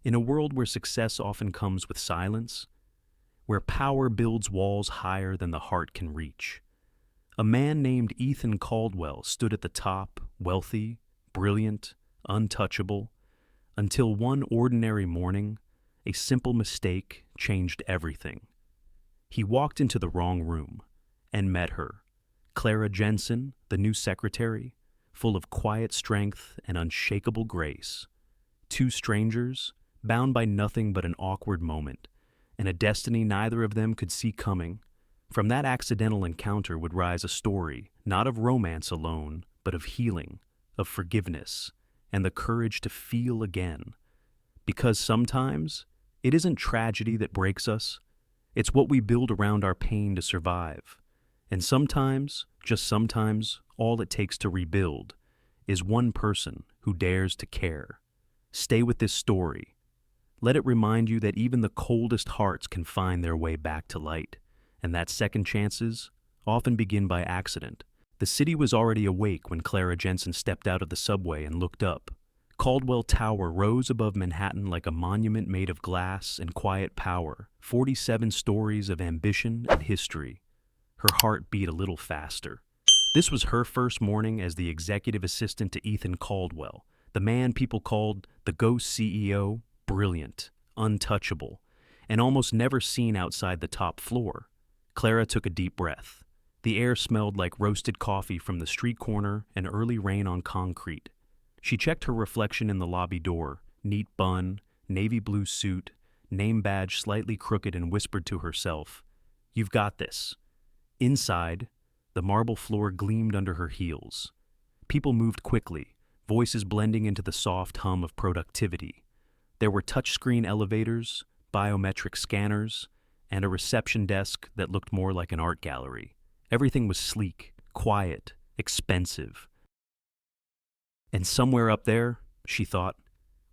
In a world where success often comes with silence, where power builds walls higher than the heart can reach, a man named Ethan Caldwell stood at the top, wealthy, brilliant, untouchable, until one ordinary morning, a simple mistake changed everything. He walked into the wrong room and met her, Clara Jensen, the new secretary, full of quiet strength and unshakable grace. Two strangers, bound by nothing but an awkward moment, and a destiny neither of them could see coming. From that accidental encounter would rise a story, not of romance alone, but of healing, of forgiveness, and the courage to feel again. Because sometimes, it isn't tragedy that breaks us, it's what we build around our pain to survive. And sometimes, just sometimes, all it takes to rebuild is one person who dares to care. Stay with this story. Let it remind you that even the coldest hearts can find their way back to light, and that second chances often begin by accident. The city was already awake when Clara Jensen stepped out of the subway and looked up. Caldwell Tower rose above Manhattan like a monument made of glass and quiet power, 47 stories of ambition and history. Her heart beat a little faster. This was her first morning as the executive assistant to Ethan Caldwell, the man people called the Ghost CEO, brilliant, untouchable, and almost never seen outside the top floor. Clara took a deep breath. The air smelled like roasted coffee from the street corner and early rain on concrete. She checked her reflection in the lobby door, neat bun, navy blue suit, name badge slightly crooked, and whispered to herself, "You've got this." Inside, the marble floor gleamed under her heels. People moved quickly, voices blending into the soft hum of productivity. There were touchscreen elevators, biometric scanners, and a reception desk that looked more like an art gallery. Everything was sleek, quiet, expensive. And somewhere up there, she thought,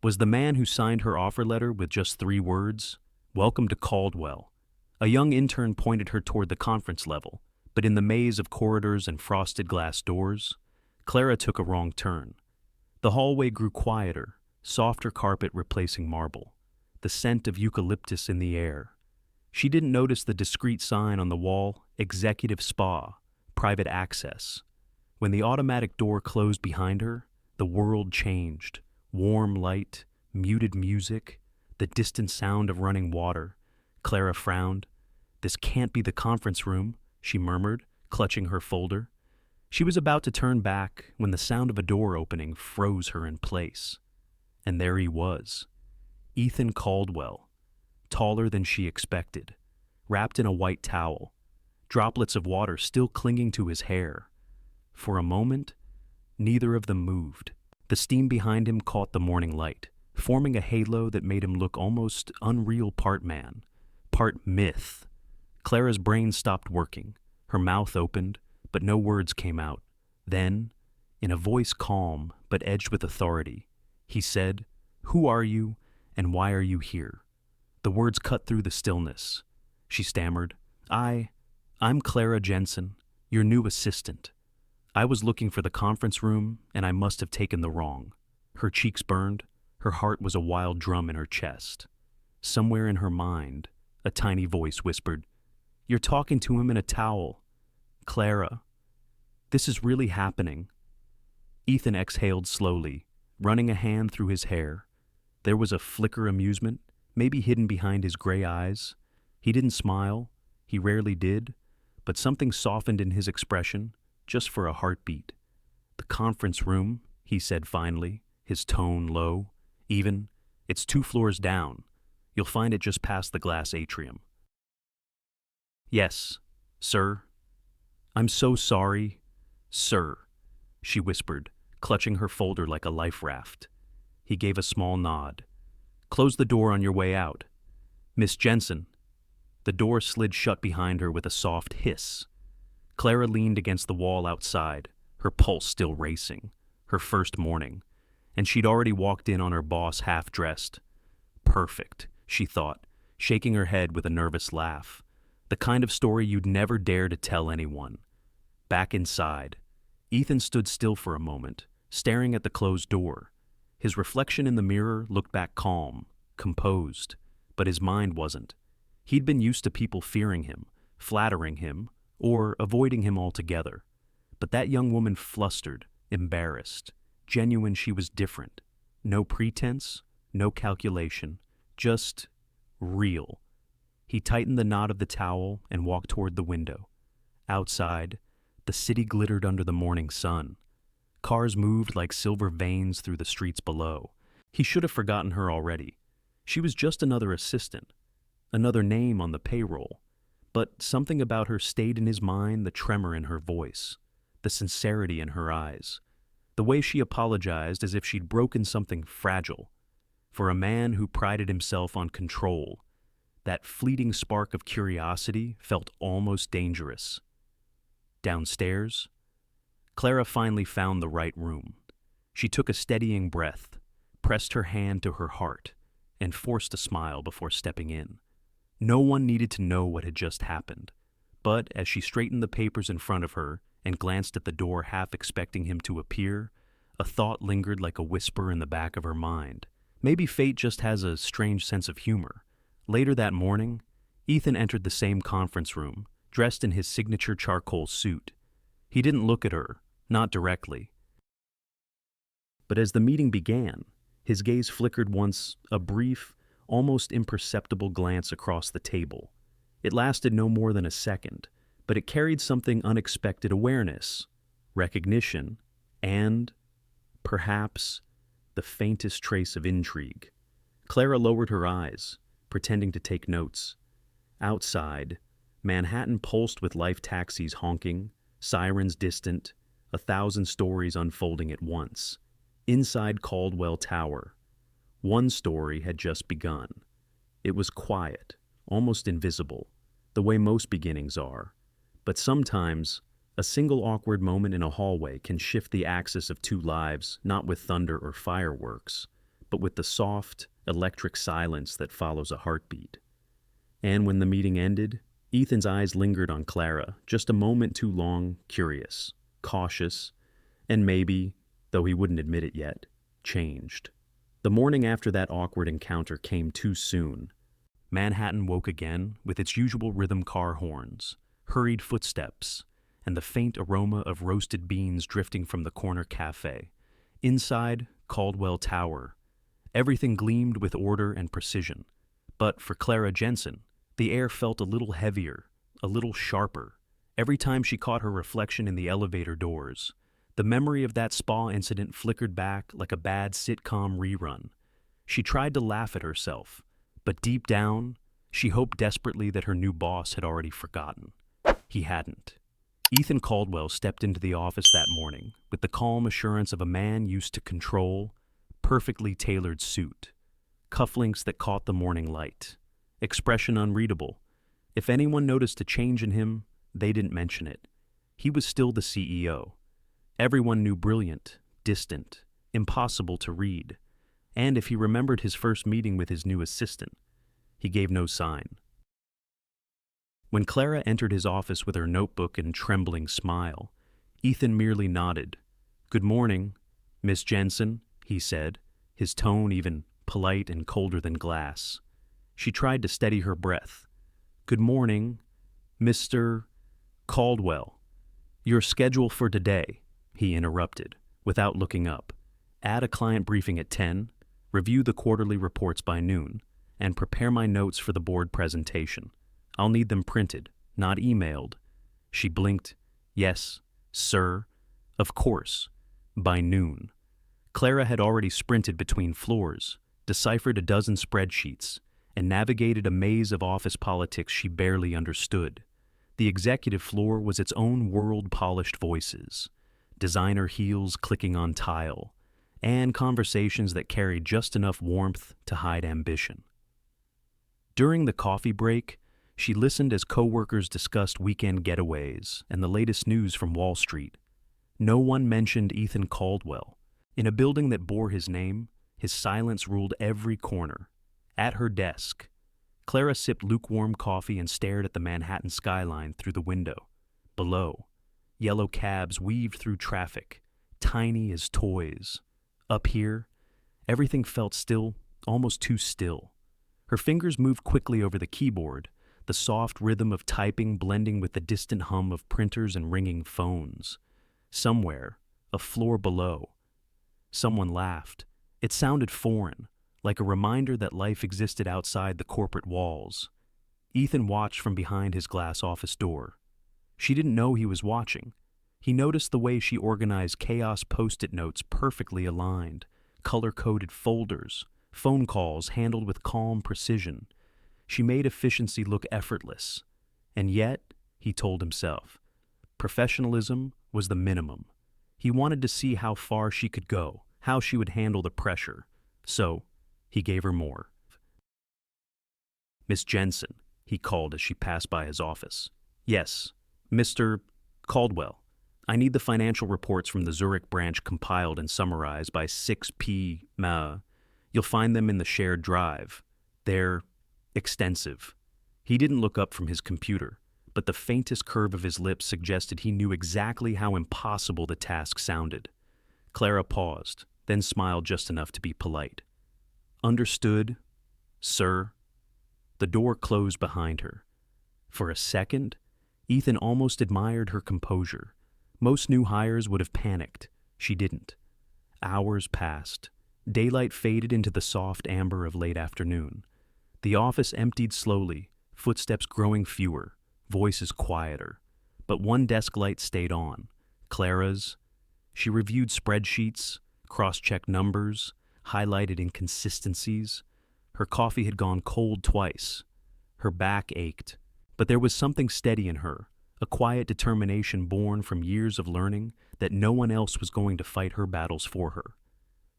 was the man who signed her offer letter with just 3 words, "Welcome to Caldwell." A young intern pointed her toward the conference level, but in the maze of corridors and frosted glass doors, Clara took a wrong turn. The hallway grew quieter, softer carpet replacing marble, the scent of eucalyptus in the air. She didn't notice the discreet sign on the wall, "Executive Spa, Private Access." When the automatic door closed behind her, the world changed. Warm light, muted music, the distant sound of running water. Clara frowned. "This can't be the conference room," she murmured, clutching her folder. She was about to turn back when the sound of a door opening froze her in place. And there he was, Ethan Caldwell, taller than she expected, wrapped in a white towel, droplets of water still clinging to his hair. For a moment, neither of them moved. The steam behind him caught the morning light, forming a halo that made him look almost unreal, part man, part myth. Clara's brain stopped working. Her mouth opened, but no words came out. Then, in a voice calm but edged with authority, he said, "Who are you, and why are you here?" The words cut through the stillness. She stammered, I'm Clara Jensen, your new assistant. I was looking for the conference room, and I must have taken the wrong." Her cheeks burned. Her heart was a wild drum in her chest. Somewhere in her mind, a tiny voice whispered, "You're talking to him in a towel. Clara, this is really happening." Ethan exhaled slowly, running a hand through his hair. There was a flicker of amusement, maybe hidden behind his gray eyes. He didn't smile. He rarely did, but something softened in his expression, just for a heartbeat. "The conference room," he said finally, his tone low, even. "It's 2 floors down. You'll find it just past the glass atrium." "Yes, sir." "I'm so sorry, sir," she whispered, clutching her folder like a life raft. He gave a small nod. "Close the door on your way out. Miss Jensen." The door slid shut behind her with a soft hiss. Clara leaned against the wall outside, her pulse still racing. Her first morning, and she'd already walked in on her boss half-dressed. Perfect, she thought, shaking her head with a nervous laugh. The kind of story you'd never dare to tell anyone. Back inside, Ethan stood still for a moment, staring at the closed door. His reflection in the mirror looked back calm, composed, but his mind wasn't. He'd been used to people fearing him, flattering him, or avoiding him altogether. But that young woman flustered, embarrassed, genuine. She was different. No pretense, no calculation, just real. He tightened the knot of the towel and walked toward the window. Outside, the city glittered under the morning sun. Cars moved like silver veins through the streets below. He should have forgotten her already. She was just another assistant, another name on the payroll. But something about her stayed in his mind, the tremor in her voice, the sincerity in her eyes, the way she apologized as if she'd broken something fragile. For a man who prided himself on control, that fleeting spark of curiosity felt almost dangerous. Downstairs, Clara finally found the right room. She took a steadying breath, pressed her hand to her heart, and forced a smile before stepping in. No one needed to know what had just happened, but as she straightened the papers in front of her and glanced at the door half expecting him to appear, a thought lingered like a whisper in the back of her mind. Maybe fate just has a strange sense of humor. Later that morning, Ethan entered the same conference room, dressed in his signature charcoal suit. He didn't look at her, not directly. But as the meeting began, his gaze flickered once, a brief, almost imperceptible glance across the table. It lasted no more than a second, but it carried something unexpected: awareness, recognition, and, perhaps, the faintest trace of intrigue. Clara lowered her eyes, pretending to take notes. Outside, Manhattan pulsed with life taxis honking, sirens distant, 1,000 stories unfolding at once. Inside Caldwell Tower, one story had just begun. It was quiet, almost invisible, the way most beginnings are. But sometimes, a single awkward moment in a hallway can shift the axis of two lives, not with thunder or fireworks, but with the soft, electric silence that follows a heartbeat. And when the meeting ended, Ethan's eyes lingered on Clara, just a moment too long, curious, cautious, and maybe, though he wouldn't admit it yet, changed. The morning after that awkward encounter came too soon. Manhattan woke again with its usual rhythm: car horns, hurried footsteps, and the faint aroma of roasted beans drifting from the corner cafe. Inside Caldwell Tower, everything gleamed with order and precision. But for Clara Jensen, the air felt a little heavier, a little sharper. Every time she caught her reflection in the elevator doors, the memory of that spa incident flickered back like a bad sitcom rerun. She tried to laugh at herself, but deep down, she hoped desperately that her new boss had already forgotten. He hadn't. Ethan Caldwell stepped into the office that morning with the calm assurance of a man used to control, perfectly tailored suit, cufflinks that caught the morning light, expression unreadable. If anyone noticed a change in him, they didn't mention it. He was still the CEO. Everyone knew brilliant, distant, impossible to read. And if he remembered his first meeting with his new assistant, he gave no sign. When Clara entered his office with her notebook and trembling smile, Ethan merely nodded. "Good morning, Miss Jensen," he said, his tone even polite and colder than glass. She tried to steady her breath. "Good morning, Mr. Caldwell. Your schedule for today," he interrupted, without looking up. "Add a client briefing at 10, review the quarterly reports by noon, and prepare my notes for the board presentation. I'll need them printed, not emailed." She blinked. "Yes, sir. Of course. By noon." Clara had already sprinted between floors, deciphered a dozen spreadsheets, and navigated a maze of office politics she barely understood. The executive floor was its own world: polished voices, designer heels clicking on tile, and conversations that carried just enough warmth to hide ambition. During the coffee break, she listened as coworkers discussed weekend getaways and the latest news from Wall Street. No one mentioned Ethan Caldwell. In a building that bore his name, his silence ruled every corner. At her desk, Clara sipped lukewarm coffee and stared at the Manhattan skyline through the window. Below, yellow cabs weaved through traffic, tiny as toys. Up here, everything felt still almost too still. Her fingers moved quickly over the keyboard, the soft rhythm of typing blending with the distant hum of printers and ringing phones. Somewhere, a floor below, someone laughed. It sounded foreign, like a reminder that life existed outside the corporate walls. Ethan watched from behind his glass office door. She didn't know he was watching. He noticed the way she organized chaos post-it notes perfectly aligned, color-coded folders, phone calls handled with calm precision. She made efficiency look effortless. And yet, he told himself, professionalism was the minimum. He wanted to see how far she could go, how she would handle the pressure. So, he gave her more. "Miss Jensen," he called as she passed by his office. "Yes, Mr. Caldwell. I need the financial reports from the Zurich branch compiled and summarized by 6 p.m. You'll find them in the shared drive. They're extensive." He didn't look up from his computer, but the faintest curve of his lips suggested he knew exactly how impossible the task sounded. Clara paused, then smiled just enough to be polite. "Understood, sir." The door closed behind her. For a second, Ethan almost admired her composure. Most new hires would have panicked. She didn't. Hours passed. Daylight faded into the soft amber of late afternoon. The office emptied slowly, footsteps growing fewer, voices quieter. But one desk light stayed on, Clara's. She reviewed spreadsheets, cross-checked numbers, highlighted inconsistencies. Her coffee had gone cold twice. Her back ached, but there was something steady in her, a quiet determination born from years of learning that no one else was going to fight her battles for her.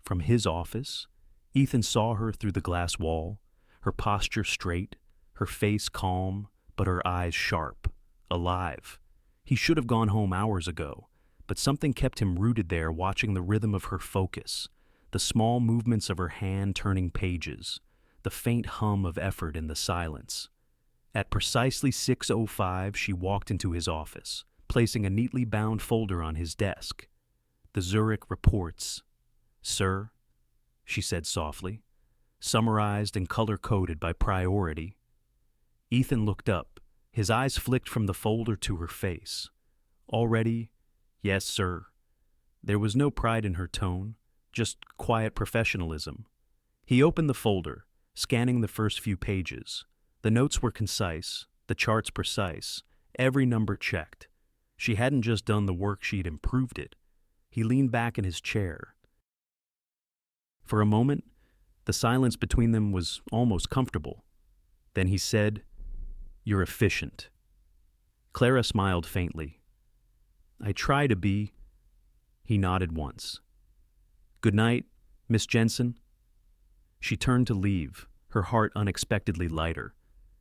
From his office, Ethan saw her through the glass wall, her posture straight, her face calm, but her eyes sharp, alive. He should have gone home hours ago, but something kept him rooted there watching the rhythm of her focus, the small movements of her hand turning pages, the faint hum of effort in the silence. At precisely 6:05, she walked into his office, placing a neatly bound folder on his desk. "The Zurich reports, sir," she said softly, "summarized and color-coded by priority." Ethan looked up, his eyes flicked from the folder to her face. Already, "Yes, sir." There was no pride in her tone, just quiet professionalism. He opened the folder, scanning the first few pages. The notes were concise, the charts precise, every number checked. She hadn't just done the work, she'd improved it. He leaned back in his chair. For a moment, the silence between them was almost comfortable. Then he said, "You're efficient." Clara smiled faintly. "I try to be." He nodded once. "Good night, Miss Jensen." She turned to leave, her heart unexpectedly lighter.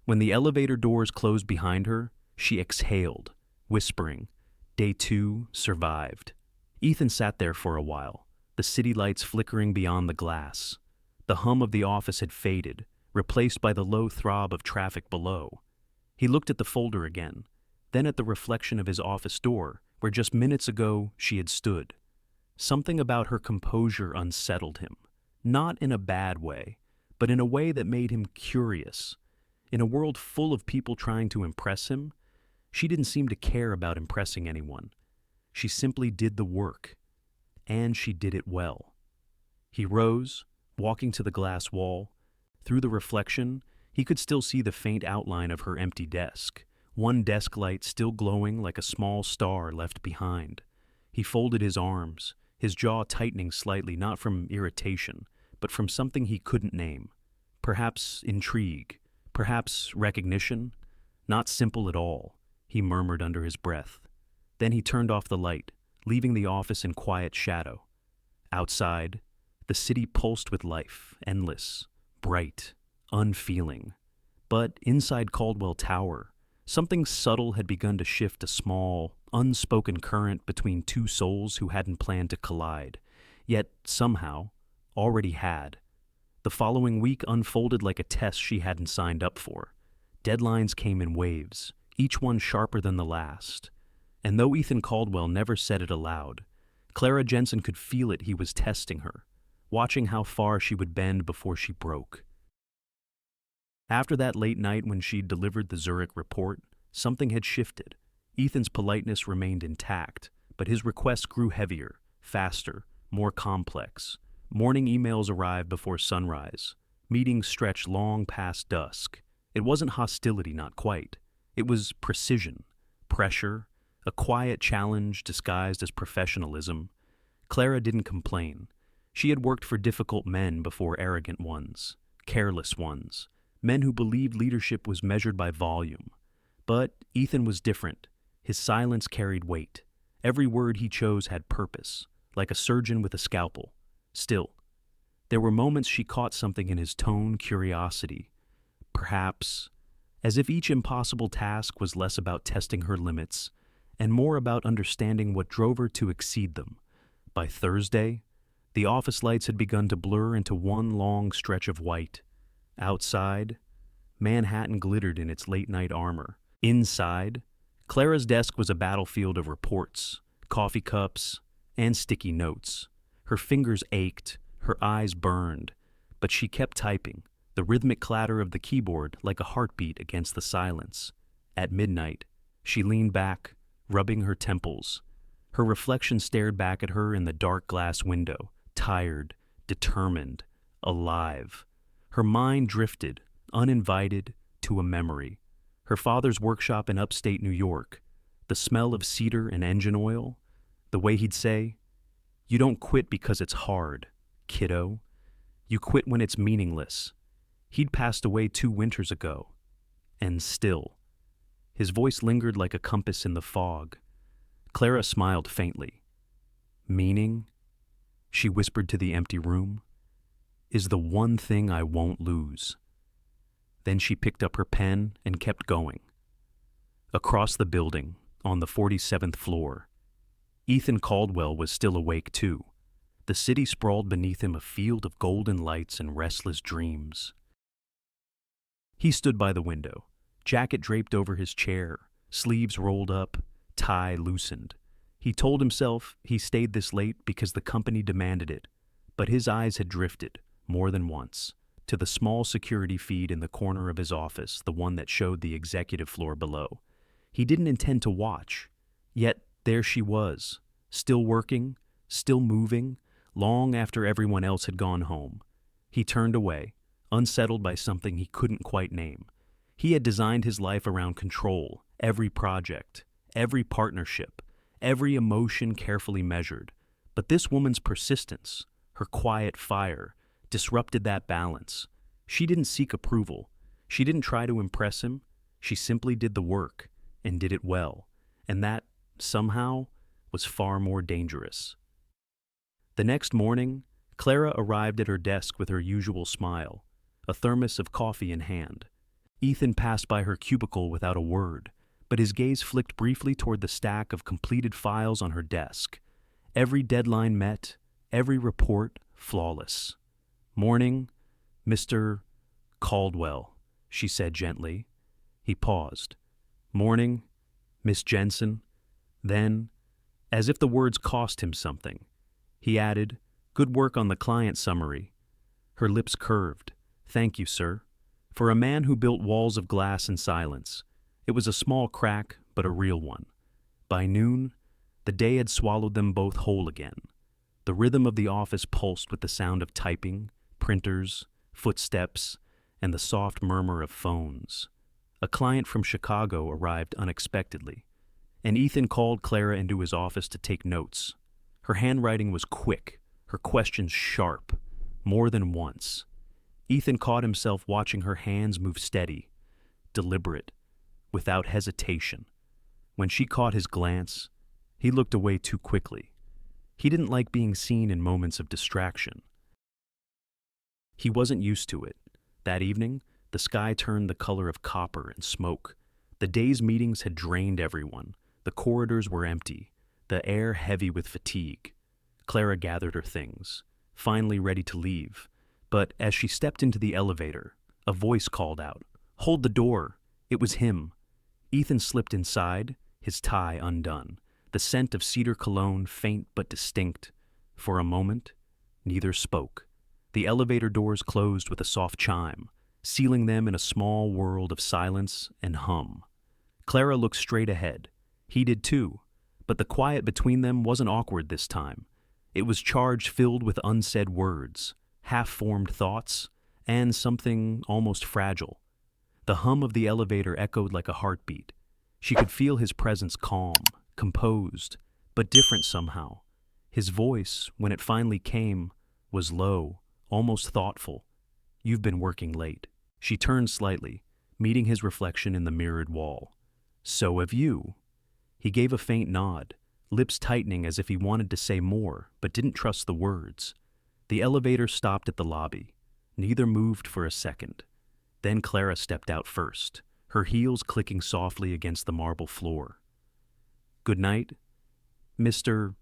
When the elevator doors closed behind her, she exhaled, whispering, "Day 2 survived." Ethan sat there for a while, the city lights flickering beyond the glass. The hum of the office had faded, replaced by the low throb of traffic below. He looked at the folder again, then at the reflection of his office door, where just minutes ago she had stood. Something about her composure unsettled him, not in a bad way, but in a way that made him curious. In a world full of people trying to impress him, she didn't seem to care about impressing anyone. She simply did the work, and she did it well. He rose, walking to the glass wall. Through the reflection, he could still see the faint outline of her empty desk, one desk light still glowing like a small star left behind. He folded his arms, his jaw tightening slightly, not from irritation, but from something he couldn't name. Perhaps intrigue, perhaps recognition. "Not simple at all," he murmured under his breath. Then he turned off the light, leaving the office in quiet shadow. Outside, the city pulsed with life, endless, bright, unfeeling. But inside Caldwell Tower, something subtle had begun to shift, a small, unspoken current between two souls who hadn't planned to collide, yet somehow already had. The following week unfolded like a test she hadn't signed up for. Deadlines came in waves, each one sharper than the last. And though Ethan Caldwell never said it aloud, Clara Jensen could feel it. He was testing her. watching how far she would bend before she broke. After that late night when she'd delivered the Zurich report, something had shifted. Ethan's politeness remained intact, but his requests grew heavier, faster, more complex. Morning emails arrived before sunrise. Meetings stretched long past dusk. It wasn't hostility, not quite. It was precision, pressure, a quiet challenge disguised as professionalism. Clara didn't complain. She had worked for difficult men before, arrogant ones, careless ones, men who believed leadership was measured by volume. But Ethan was different. His silence carried weight. Every word he chose had purpose, like a surgeon with a scalpel. Still, there were moments she caught something in his tone, curiosity. Perhaps, as if each impossible task was less about testing her limits and more about understanding what drove her to exceed them. By Thursday, the office lights had begun to blur into one long stretch of white. Outside, Manhattan glittered in its late-night armor. Inside, Clara's desk was a battlefield of reports, coffee cups, and sticky notes. Her fingers ached, her eyes burned, but she kept typing, the rhythmic clatter of the keyboard like a heartbeat against the silence. At midnight, she leaned back, rubbing her temples. Her reflection stared back at her in the dark glass window, tired, determined, alive. Her mind drifted, uninvited, to a memory. Her father's workshop in upstate New York, the smell of cedar and engine oil, the way he'd say, "You don't quit because it's hard, kiddo. You quit when it's meaningless." He'd passed away 2 winters ago. And still, his voice lingered like a compass in the fog. Clara smiled faintly. "Meaning," she whispered to the empty room, "is the one thing I won't lose." Then she picked up her pen and kept going. Across the building, on the 47th floor, Ethan Caldwell was still awake too. The city sprawled beneath him, a field of golden lights and restless dreams. He stood by the window, jacket draped over his chair, sleeves rolled up, tie loosened. He told himself he stayed this late because the company demanded it, but his eyes had drifted, more than once, to the small security feed in the corner of his office, the one that showed the executive floor below. He didn't intend to watch, yet there she was, still working, still moving, long after everyone else had gone home. He turned away, unsettled by something he couldn't quite name. He had designed his life around control, every project, every partnership, every emotion carefully measured. But this woman's persistence, her quiet fire, disrupted that balance. She didn't seek approval. She didn't try to impress him. She simply did the work, and did it well. And that, somehow, was far more dangerous. The next morning, Clara arrived at her desk with her usual smile, a thermos of coffee in hand. Ethan passed by her cubicle without a word, but his gaze flicked briefly toward the stack of completed files on her desk. Every deadline met, every report flawless. "Morning, Mr. Caldwell," she said gently. He paused. "Morning, Miss Jensen." Then, as if the words cost him something, he added, "Good work on the client summary." Her lips curved. "Thank you, sir." For a man who built walls of glass in silence, it was a small crack, but a real one. By noon, the day had swallowed them both whole again. The rhythm of the office pulsed with the sound of typing, printers, footsteps, and the soft murmur of phones. A client from Chicago arrived unexpectedly, and Ethan called Clara into his office to take notes. Her handwriting was quick, her questions sharp, more than once. Ethan caught himself watching her hands move steady, deliberate, without hesitation. When she caught his glance, he looked away too quickly. He didn't like being seen in moments of distraction. He wasn't used to it. That evening, the sky turned the color of copper and smoke. The day's meetings had drained everyone. The corridors were empty, the air heavy with fatigue. Clara gathered her things, finally ready to leave. But as she stepped into the elevator, a voice called out, "Hold the door!" It was him. Ethan slipped inside, his tie undone, the scent of cedar cologne faint but distinct. For a moment, Neither spoke. The elevator doors closed with a soft chime, sealing them in a small world of silence and hum. Clara looked straight ahead. He did too, but the quiet between them wasn't awkward this time. It was charged, filled with unsaid words, half-formed thoughts, and something almost fragile. The hum of the elevator echoed like a heartbeat. She could feel his presence, calm, composed, but different somehow. His voice, when it finally came, was low, almost thoughtful. "You've been working late." She turned slightly, meeting his reflection in the mirrored wall. "So have you." He gave a faint nod, lips tightening as if he wanted to say more, but didn't trust the words. The elevator stopped at the lobby. Neither moved for a second. Then Clara stepped out first, her heels clicking softly against the marble floor. "Good night, Mr.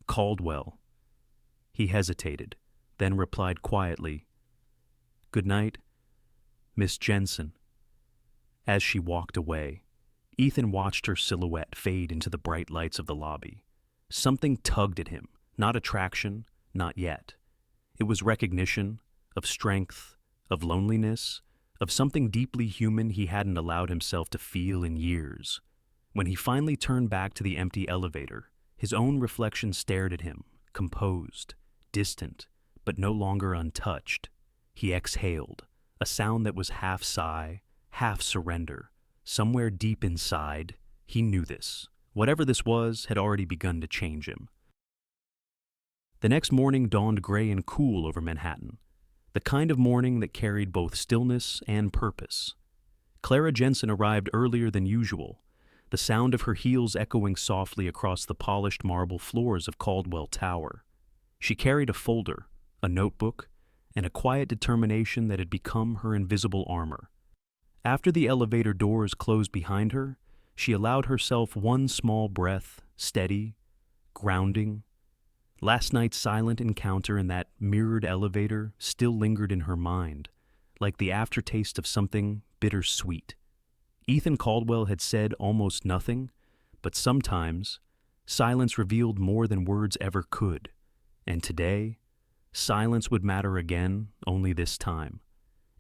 Caldwell." He hesitated, then replied quietly, "Good night, Miss Jensen." As she walked away, Ethan watched her silhouette fade into the bright lights of the lobby. Something tugged at him, not attraction, not yet. It was recognition, of strength, of loneliness, of something deeply human he hadn't allowed himself to feel in years. When he finally turned back to the empty elevator, his own reflection stared at him, composed, distant, but no longer untouched. He exhaled, a sound that was half sigh, half surrender. Somewhere deep inside, he knew this. Whatever this was had already begun to change him. The next morning dawned gray and cool over Manhattan, the kind of morning that carried both stillness and purpose. Clara Jensen arrived earlier than usual, the sound of her heels echoing softly across the polished marble floors of Caldwell Tower. She carried a folder, a notebook, and a quiet determination that had become her invisible armor. After the elevator doors closed behind her, she allowed herself one small breath, steady, grounding. Last night's silent encounter in that mirrored elevator still lingered in her mind, like the aftertaste of something bittersweet. Ethan Caldwell had said almost nothing, but sometimes silence revealed more than words ever could. And today, silence would matter again, only this time.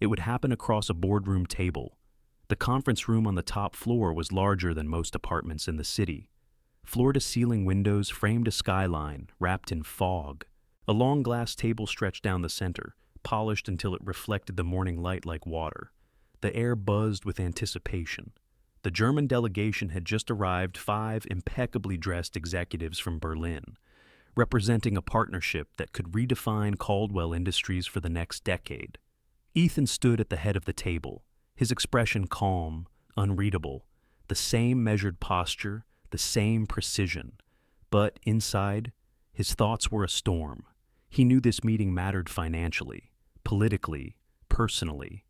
It would happen across a boardroom table. The conference room on the top floor was larger than most apartments in the city. Floor-to-ceiling windows framed a skyline wrapped in fog. A long glass table stretched down the center, polished until it reflected the morning light like water. The air buzzed with anticipation. The German delegation had just arrived, 5 impeccably dressed executives from Berlin, representing a partnership that could redefine Caldwell Industries for the next decade. Ethan stood at the head of the table, his expression calm, unreadable, the same measured posture, the same precision. But inside, his thoughts were a storm. He knew this meeting mattered financially, politically, personally.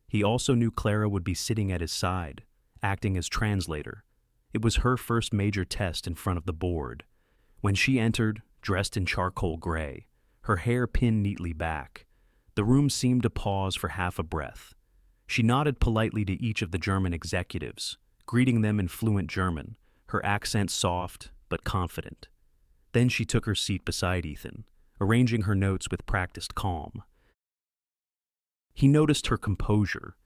He also knew Clara would be sitting at his side, acting as translator. It was her first major test in front of the board. When she entered, dressed in charcoal gray, her hair pinned neatly back, the room seemed to pause for half a breath. She nodded politely to each of the German executives, greeting them in fluent German, her accent soft but confident. Then she took her seat beside Ethan, arranging her notes with practiced calm. He noticed her composure.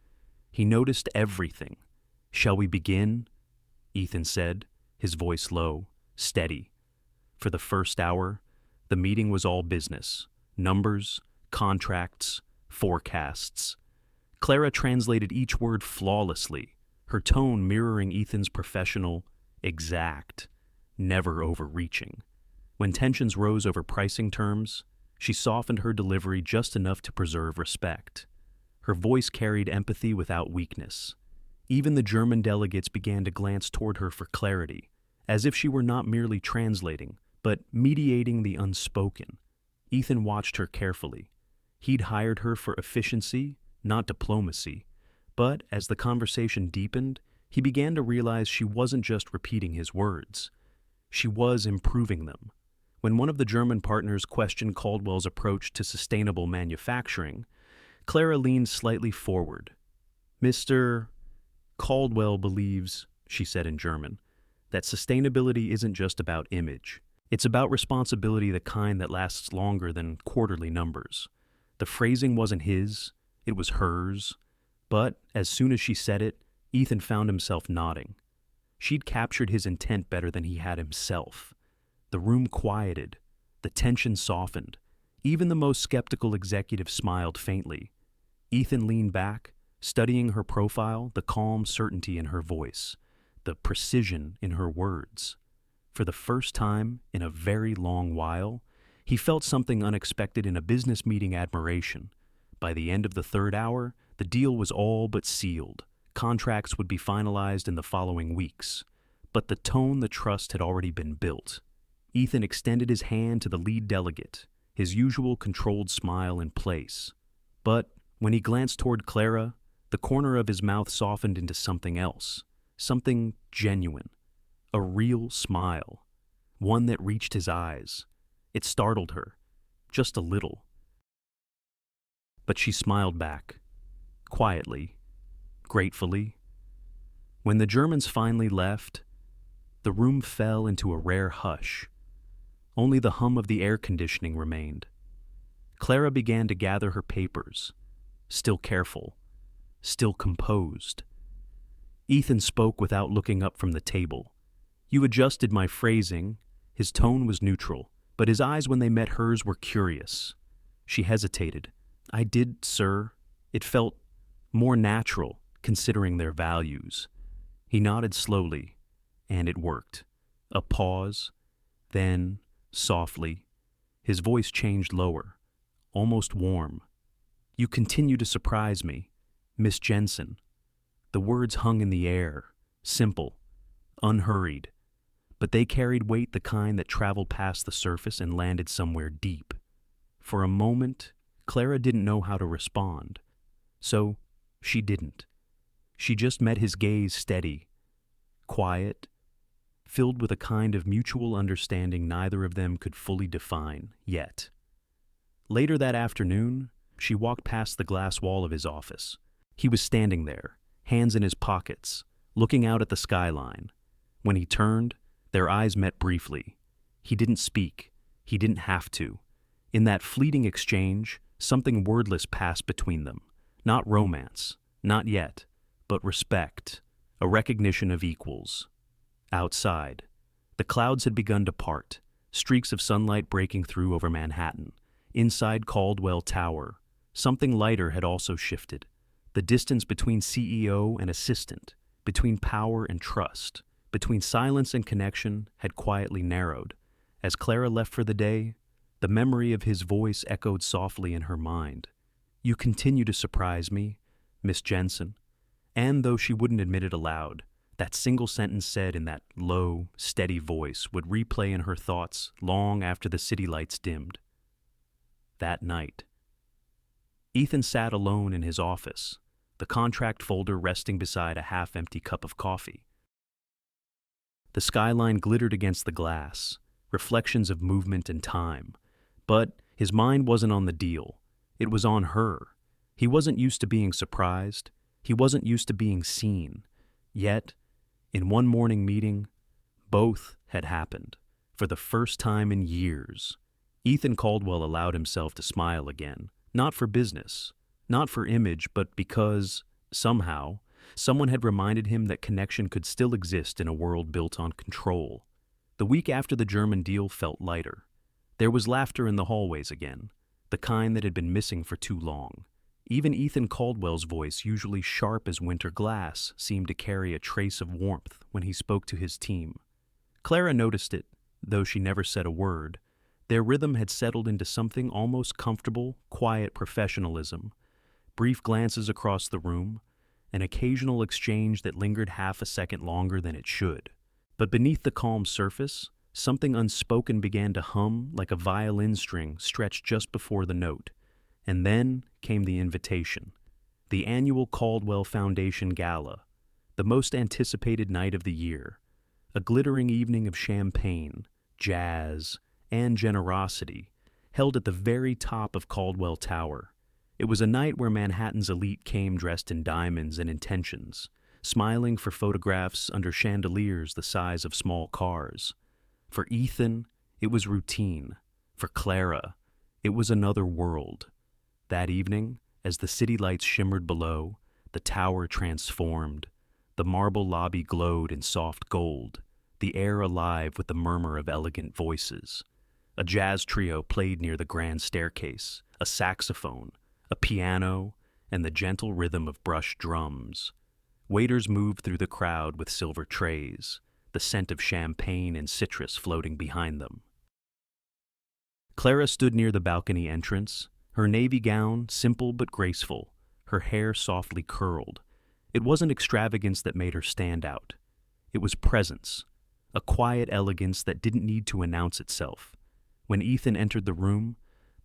He noticed everything. "Shall we begin?" Ethan said, his voice low, steady. For the first hour, the meeting was all business. Numbers, contracts, forecasts. Clara translated each word flawlessly, her tone mirroring Ethan's professional, exact, never overreaching. When tensions rose over pricing terms, she softened her delivery just enough to preserve respect. Her voice carried empathy without weakness. Even the German delegates began to glance toward her for clarity, as if she were not merely translating, but mediating the unspoken. Ethan watched her carefully. He'd hired her for efficiency, not diplomacy. But as the conversation deepened, he began to realize she wasn't just repeating his words. She was improving them. When one of the German partners questioned Caldwell's approach to sustainable manufacturing, Clara leaned slightly forward. "Mr. Caldwell believes," she said in German, "that sustainability isn't just about image. It's about responsibility, the kind that lasts longer than quarterly numbers. The phrasing wasn't his, it was hers. But as soon as she said it, Ethan found himself nodding. She'd captured his intent better than he had himself. The room quieted, the tension softened. Even the most skeptical executive smiled faintly. Ethan leaned back, studying her profile, the calm certainty in her voice, the precision in her words. For the first time in a very long while, he felt something unexpected in a business meeting: admiration. By the end of the third hour, the deal was all but sealed. Contracts would be finalized in the following weeks. But the tone, the trust had already been built. Ethan extended his hand to the lead delegate, his usual controlled smile in place. But when he glanced toward Clara, the corner of his mouth softened into something else, something genuine, a real smile, one that reached his eyes. It startled her, just a little. But she smiled back, quietly, gratefully. When the Germans finally left, the room fell into a rare hush. Only the hum of the air conditioning remained. Clara began to gather her papers, still careful, still composed. Ethan spoke without looking up from the table. "You adjusted my phrasing." His tone was neutral, but his eyes, when they met hers, were curious. She hesitated. "I did, sir. It felt more natural, considering their values." He nodded slowly, and it worked. A pause, then, softly, his voice changed lower, almost warm. "You continue to surprise me, Miss Jensen." The words hung in the air, simple, unhurried, but they carried weight, the kind that traveled past the surface and landed somewhere deep. For a moment, Clara didn't know how to respond. So, she didn't. She just met his gaze, steady, quiet, filled with a kind of mutual understanding neither of them could fully define yet. Later that afternoon, she walked past the glass wall of his office. He was standing there, hands in his pockets, looking out at the skyline. When he turned, their eyes met briefly. He didn't speak. He didn't have to. In that fleeting exchange, something wordless passed between them. Not romance, not yet, but respect, a recognition of equals. Outside, the clouds had begun to part, streaks of sunlight breaking through over Manhattan. Inside Caldwell Tower, something lighter had also shifted. The distance between CEO and assistant, between power and trust, between silence and connection had quietly narrowed. As Clara left for the day, the memory of his voice echoed softly in her mind. "You continue to surprise me, Miss Jensen." And though she wouldn't admit it aloud, that single sentence said in that low, steady voice would replay in her thoughts long after the city lights dimmed. That night, Ethan sat alone in his office, the contract folder resting beside a half-empty cup of coffee. The skyline glittered against the glass, reflections of movement and time. But his mind wasn't on the deal. It was on her. He wasn't used to being surprised. He wasn't used to being seen. Yet, in one morning meeting, both had happened, for the first time in years. Ethan Caldwell allowed himself to smile again, not for business, not for image, but because, somehow, someone had reminded him that connection could still exist in a world built on control. The week after the German deal felt lighter. There was laughter in the hallways again, the kind that had been missing for too long. Even Ethan Caldwell's voice, usually sharp as winter glass, seemed to carry a trace of warmth when he spoke to his team. Clara noticed it, though she never said a word. Their rhythm had settled into something almost comfortable, quiet professionalism. Brief glances across the room, an occasional exchange that lingered half a second longer than it should. But beneath the calm surface, something unspoken began to hum like a violin string stretched just before the note. And then came the invitation. The annual Caldwell Foundation Gala, the most anticipated night of the year. A glittering evening of champagne, jazz, and generosity, held at the very top of Caldwell Tower. It was a night where Manhattan's elite came dressed in diamonds and intentions, smiling for photographs under chandeliers the size of small cars. For Ethan, It was routine. For Clara, it was another world. That evening, as the city lights shimmered below, the tower transformed. The marble lobby glowed in soft gold, the air alive with the murmur of elegant voices. A jazz trio played near the grand staircase, a saxophone, a piano, and the gentle rhythm of brushed drums. Waiters moved through the crowd with silver trays, the scent of champagne and citrus floating behind them. Clara stood near the balcony entrance, her navy gown simple but graceful, her hair softly curled. It wasn't extravagance that made her stand out. It was presence, a quiet elegance that didn't need to announce itself. When Ethan entered the room,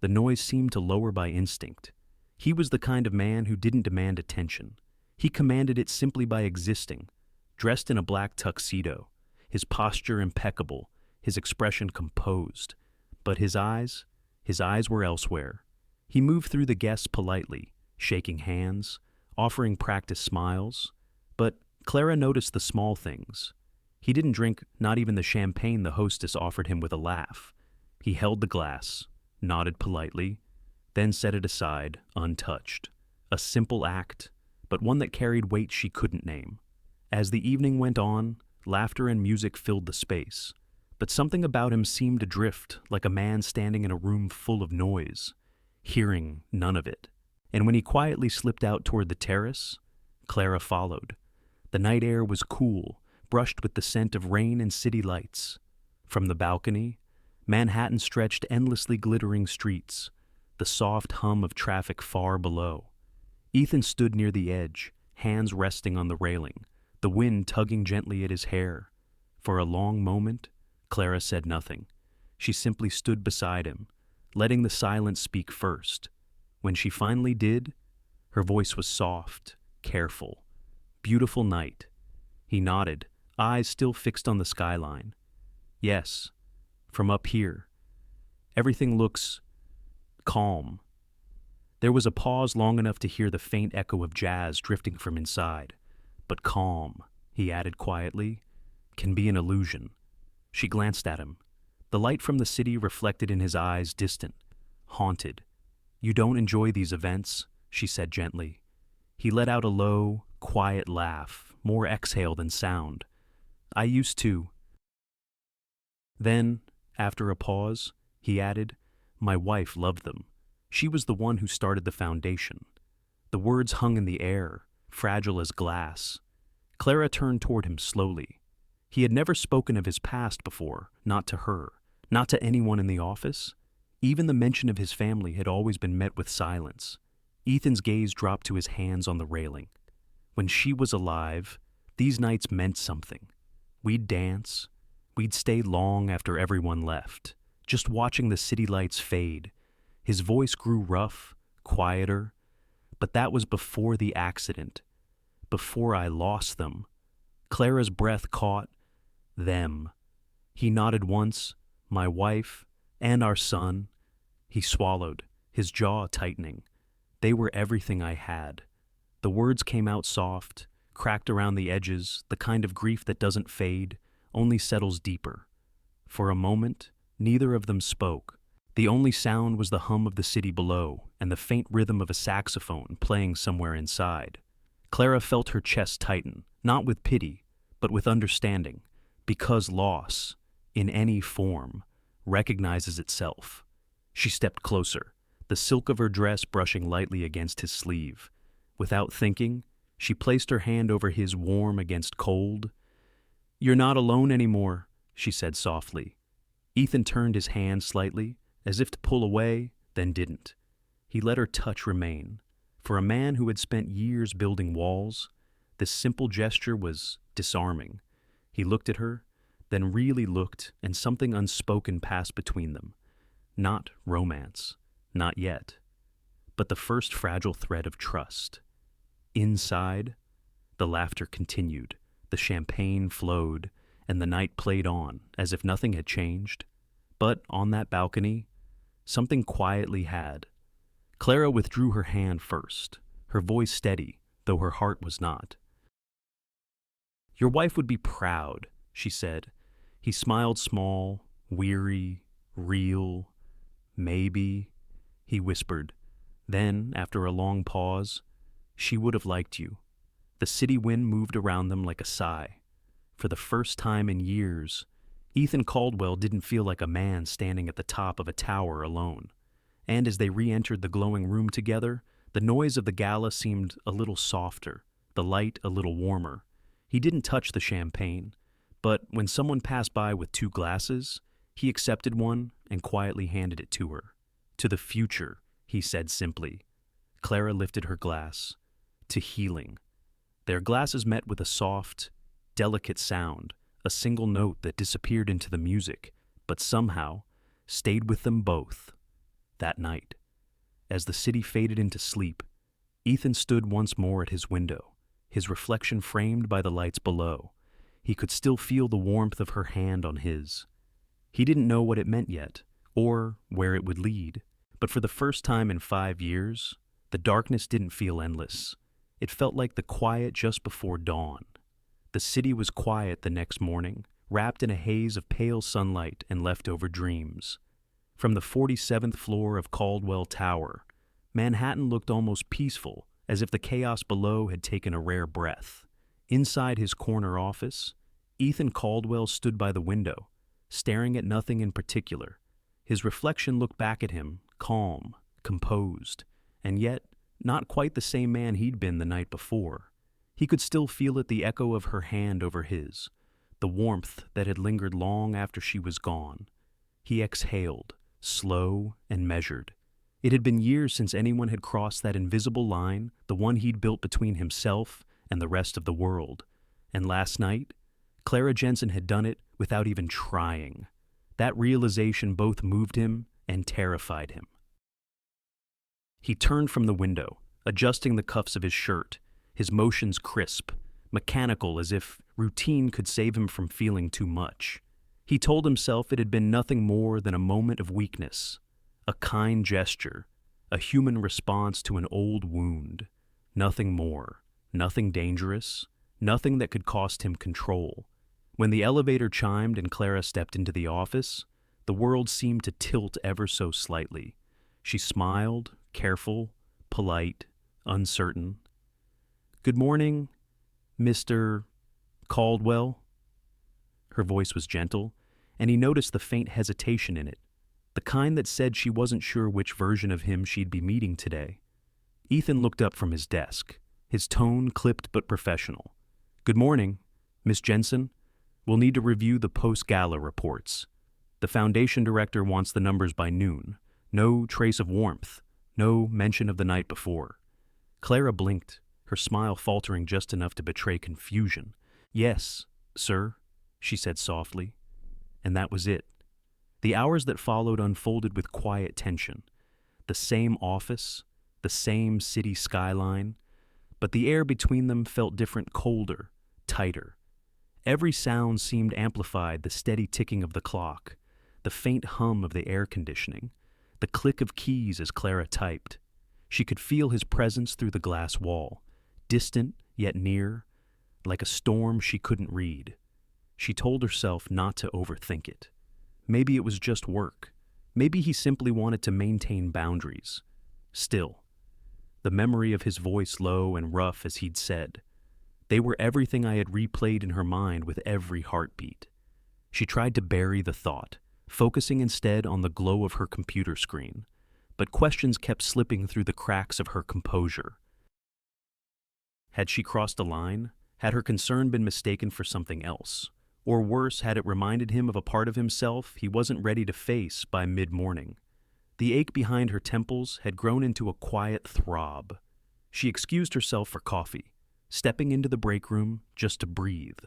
the noise seemed to lower by instinct. He was the kind of man who didn't demand attention. He commanded it simply by existing, dressed in a black tuxedo, his posture impeccable, his expression composed. But his eyes were elsewhere. He moved through the guests politely, shaking hands, offering practice smiles. But Clara noticed the small things. He didn't drink not even the champagne the hostess offered him with a laugh. He held the glass, nodded politely, then set it aside, untouched. A simple act, but one that carried weight she couldn't name. As the evening went on, laughter and music filled the space. But something about him seemed adrift, like a man standing in a room full of noise, hearing none of it. And when he quietly slipped out toward the terrace, Clara followed. The night air was cool, brushed with the scent of rain and city lights. From the balcony, Manhattan stretched endlessly glittering streets, the soft hum of traffic far below. Ethan stood near the edge, hands resting on the railing, the wind tugging gently at his hair. For a long moment, Clara said nothing. She simply stood beside him, letting the silence speak first. When she finally did, her voice was soft, careful. "Beautiful night." He nodded, eyes still fixed on the skyline. "Yes, from up here. Everything looks calm." There was a pause long enough to hear the faint echo of jazz drifting from inside. "But calm," he added quietly, "can be an illusion." She glanced at him. The light from the city reflected in his eyes, distant, haunted. "You don't enjoy these events," she said gently. He let out a low, quiet laugh, more exhale than sound. "I used to." Then, after a pause, he added, "My wife loved them. She was the one who started the foundation." The words hung in the air, fragile as glass. Clara turned toward him slowly. He had never spoken of his past before, not to her, not to anyone in the office. Even the mention of his family had always been met with silence. Ethan's gaze dropped to his hands on the railing. When she was alive, these nights meant something. We'd dance. We'd stay long after everyone left, just watching the city lights fade. His voice grew rough, quieter, but that was before the accident, before I lost them. Clara's breath caught them. He nodded once, "My wife, and our son." He swallowed, his jaw tightening. "They were everything I had." The words came out soft, cracked around the edges, the kind of grief that doesn't fade, only settles deeper. For a moment, neither of them spoke. The only sound was the hum of the city below and the faint rhythm of a saxophone playing somewhere inside. Clara felt her chest tighten, not with pity, but with understanding, because loss, in any form, recognizes itself. She stepped closer, the silk of her dress brushing lightly against his sleeve. Without thinking, she placed her hand over his, warm against cold. "You're not alone anymore," she said softly. Ethan turned his hand slightly, as if to pull away, then didn't. He let her touch remain. For a man who had spent years building walls, this simple gesture was disarming. He looked at her, then really looked, and something unspoken passed between them. Not romance, not yet, but the first fragile thread of trust. Inside, the laughter continued, the champagne flowed, and the night played on as if nothing had changed. But on that balcony, something quietly had. Clara withdrew her hand first, her voice steady, though her heart was not. "Your wife would be proud," she said. He smiled small, Weary, real, maybe, he whispered. Then, after a long pause, she would have liked you. The city wind moved around them like a sigh. For the first time in years, Ethan Caldwell didn't feel like a man standing at the top of a tower alone. And as they re-entered the glowing room together, the noise of the gala seemed a little softer, the light a little warmer. He didn't touch the champagne, but when someone passed by with 2 glasses, he accepted one and quietly handed it to her. To the future, he said simply. Clara lifted her glass. To healing. Their glasses met with a soft, delicate sound, a single note that disappeared into the music, but somehow stayed with them both. That night, as the city faded into sleep, Ethan stood once more at his window, his reflection framed by the lights below. He could still feel the warmth of her hand on his. He didn't know what it meant yet, or where it would lead, but for the first time in 5 years, the darkness didn't feel endless. It felt like the quiet just before dawn. The city was quiet the next morning, wrapped in a haze of pale sunlight and leftover dreams. From the 47th floor of Caldwell Tower, Manhattan looked almost peaceful, as if the chaos below had taken a rare breath. Inside his corner office, Ethan Caldwell stood by the window, staring at nothing in particular. His reflection looked back at him, calm, composed, and yet not quite the same man he'd been the night before. He could still feel it, the echo of her hand over his, the warmth that had lingered long after she was gone. He exhaled, slow and measured. It had been years since anyone had crossed that invisible line, the one he'd built between himself and the rest of the world. And last night, Clara Jensen had done it without even trying. That realization both moved him and terrified him. He turned from the window, adjusting the cuffs of his shirt, his motions crisp, mechanical, as if routine could save him from feeling too much. He told himself it had been nothing more than a moment of weakness, a kind gesture, a human response to an old wound. Nothing more, nothing dangerous, nothing that could cost him control. When the elevator chimed and Clara stepped into the office, the world seemed to tilt ever so slightly. She smiled, careful, polite, uncertain. "Good morning, Mr. Caldwell." Her voice was gentle, and he noticed the faint hesitation in it, the kind that said she wasn't sure which version of him she'd be meeting today. Ethan looked up from his desk, his tone clipped but professional. "Good morning, Miss Jensen. We'll need to review the post-gala reports. The foundation director wants the numbers by noon. No trace of warmth, no mention of the night before." Clara blinked, her smile faltering just enough to betray confusion. "Yes, sir," she said softly. And that was it. The hours that followed unfolded with quiet tension. The same office, the same city skyline, but the air between them felt different, colder, tighter. Every sound seemed amplified, the steady ticking of the clock, the faint hum of the air conditioning, the click of keys as Clara typed. She could feel his presence through the glass wall, distant yet near, like a storm she couldn't read. She told herself not to overthink it. Maybe it was just work. Maybe he simply wanted to maintain boundaries. Still, the memory of his voice low and rough as he'd said, they were everything I had replayed in her mind with every heartbeat. She tried to bury the thought, focusing instead on the glow of her computer screen, but questions kept slipping through the cracks of her composure. Had she crossed a line? Had her concern been mistaken for something else? Or worse, had it reminded him of a part of himself he wasn't ready to face by mid-morning? The ache behind her temples had grown into a quiet throb. She excused herself for coffee, stepping into the break room just to breathe.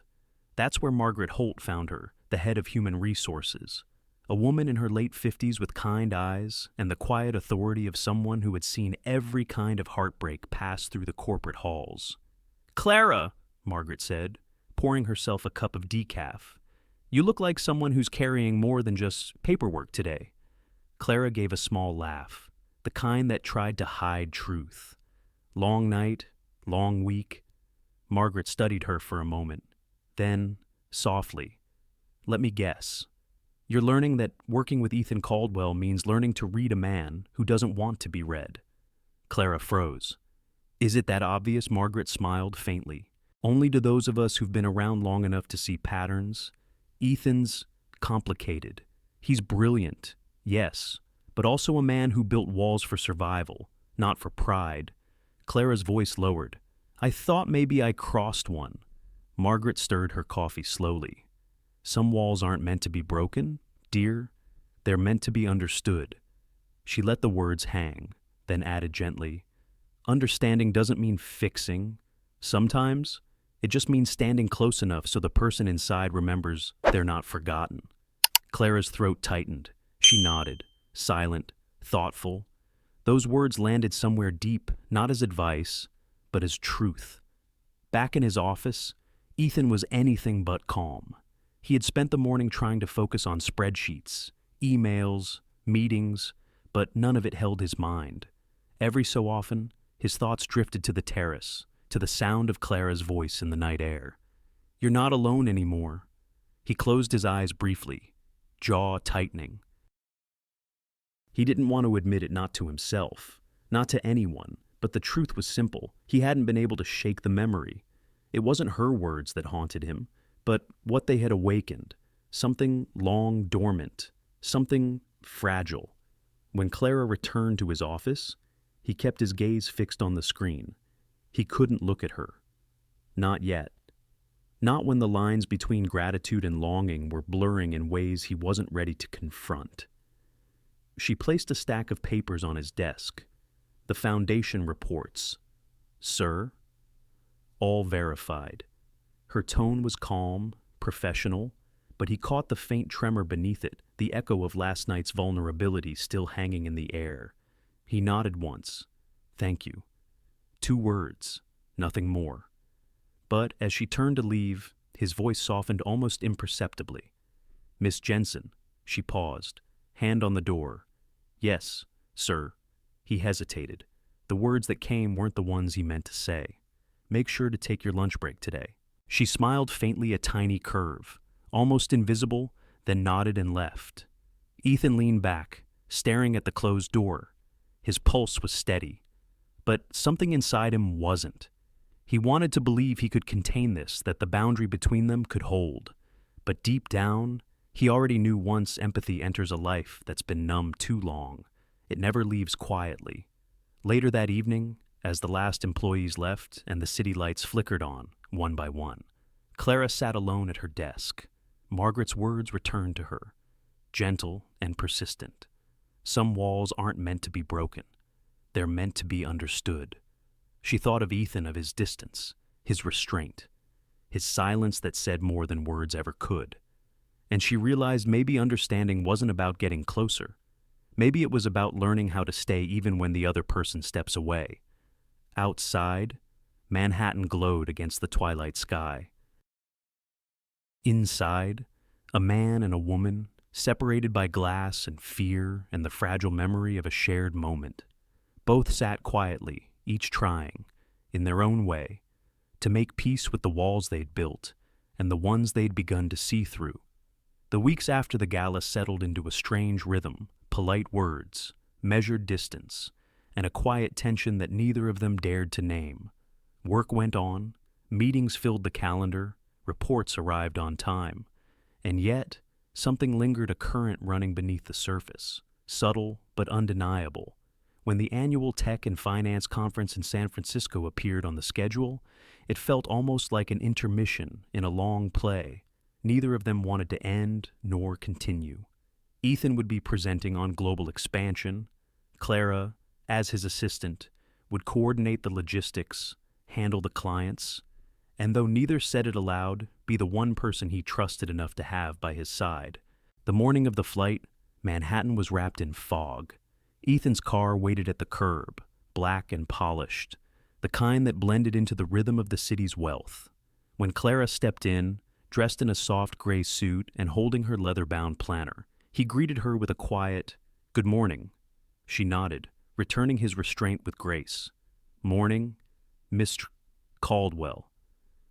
That's where Margaret Holt found her, the head of human resources. A woman in her late 50s with kind eyes and the quiet authority of someone who had seen every kind of heartbreak pass through the corporate halls. "Clara," Margaret said, pouring herself a cup of decaf. "You look like someone who's carrying more than just paperwork today." Clara gave a small laugh, the kind that tried to hide truth. Long night, long week. Margaret studied her for a moment. Then, softly, "Let me guess. You're learning that working with Ethan Caldwell means learning to read a man who doesn't want to be read. Clara froze. Is it that obvious? Margaret smiled faintly. Only to those of us who've been around long enough to see patterns. Ethan's complicated. He's brilliant, yes, but also a man who built walls for survival, not for pride. Clara's voice lowered. I thought maybe I crossed one. Margaret stirred her coffee slowly. Some walls aren't meant to be broken, dear. They're meant to be understood. She let the words hang, then added gently, understanding doesn't mean fixing. Sometimes, it just means standing close enough so the person inside remembers they're not forgotten. Clara's throat tightened. She nodded, silent, thoughtful. Those words landed somewhere deep, not as advice, but as truth. Back in his office, Ethan was anything but calm. He had spent the morning trying to focus on spreadsheets, emails, meetings, but none of it held his mind. Every so often, his thoughts drifted to the terrace, to the sound of Clara's voice in the night air. You're not alone anymore. He closed his eyes briefly, jaw tightening. He didn't want to admit it, not to himself, not to anyone, but the truth was simple. He hadn't been able to shake the memory. It wasn't her words that haunted him, but what they had awakened, something long dormant, something fragile. When Clara returned to his office, he kept his gaze fixed on the screen. He couldn't look at her. Not yet. Not when the lines between gratitude and longing were blurring in ways he wasn't ready to confront. She placed a stack of papers on his desk. The foundation reports. Sir? All verified. Her tone was calm, professional, but he caught the faint tremor beneath it, the echo of last night's vulnerability still hanging in the air. He nodded once. Thank you. 2 words, nothing more. But as she turned to leave, his voice softened almost imperceptibly. Miss Jensen, she paused, hand on the door. Yes, sir. He hesitated. The words that came weren't the ones he meant to say. Make sure to take your lunch break today. She smiled faintly, a tiny curve, almost invisible, then nodded and left. Ethan leaned back, staring at the closed door. His pulse was steady, but something inside him wasn't. He wanted to believe he could contain this, that the boundary between them could hold. But deep down, he already knew once empathy enters a life that's been numb too long, it never leaves quietly. Later that evening, as the last employees left and the city lights flickered on, one by one, Clara sat alone at her desk. Margaret's words returned to her, gentle and persistent. Some walls aren't meant to be broken. They're meant to be understood. She thought of Ethan, of his distance, his restraint, his silence that said more than words ever could. And she realized maybe understanding wasn't about getting closer. Maybe it was about learning how to stay even when the other person steps away. Outside, Manhattan glowed against the twilight sky. Inside, a man and a woman, separated by glass and fear and the fragile memory of a shared moment. Both sat quietly, each trying, in their own way, to make peace with the walls they'd built and the ones they'd begun to see through. The weeks after the gala settled into a strange rhythm, polite words, measured distance, and a quiet tension that neither of them dared to name. Work went on, meetings filled the calendar, reports arrived on time, and yet something lingered, a current running beneath the surface, subtle but undeniable. When the annual Tech and Finance Conference in San Francisco appeared on the schedule, it felt almost like an intermission in a long play. Neither of them wanted to end nor continue. Ethan would be presenting on global expansion. Clara, as his assistant, would coordinate the logistics, handle the clients, and though neither said it aloud, be the one person he trusted enough to have by his side. The morning of the flight, Manhattan was wrapped in fog. Ethan's car waited at the curb, black and polished, the kind that blended into the rhythm of the city's wealth. When Clara stepped in, dressed in a soft gray suit and holding her leather-bound planner, he greeted her with a quiet, "Good morning." She nodded, returning his restraint with grace. "Morning, Mr. Caldwell."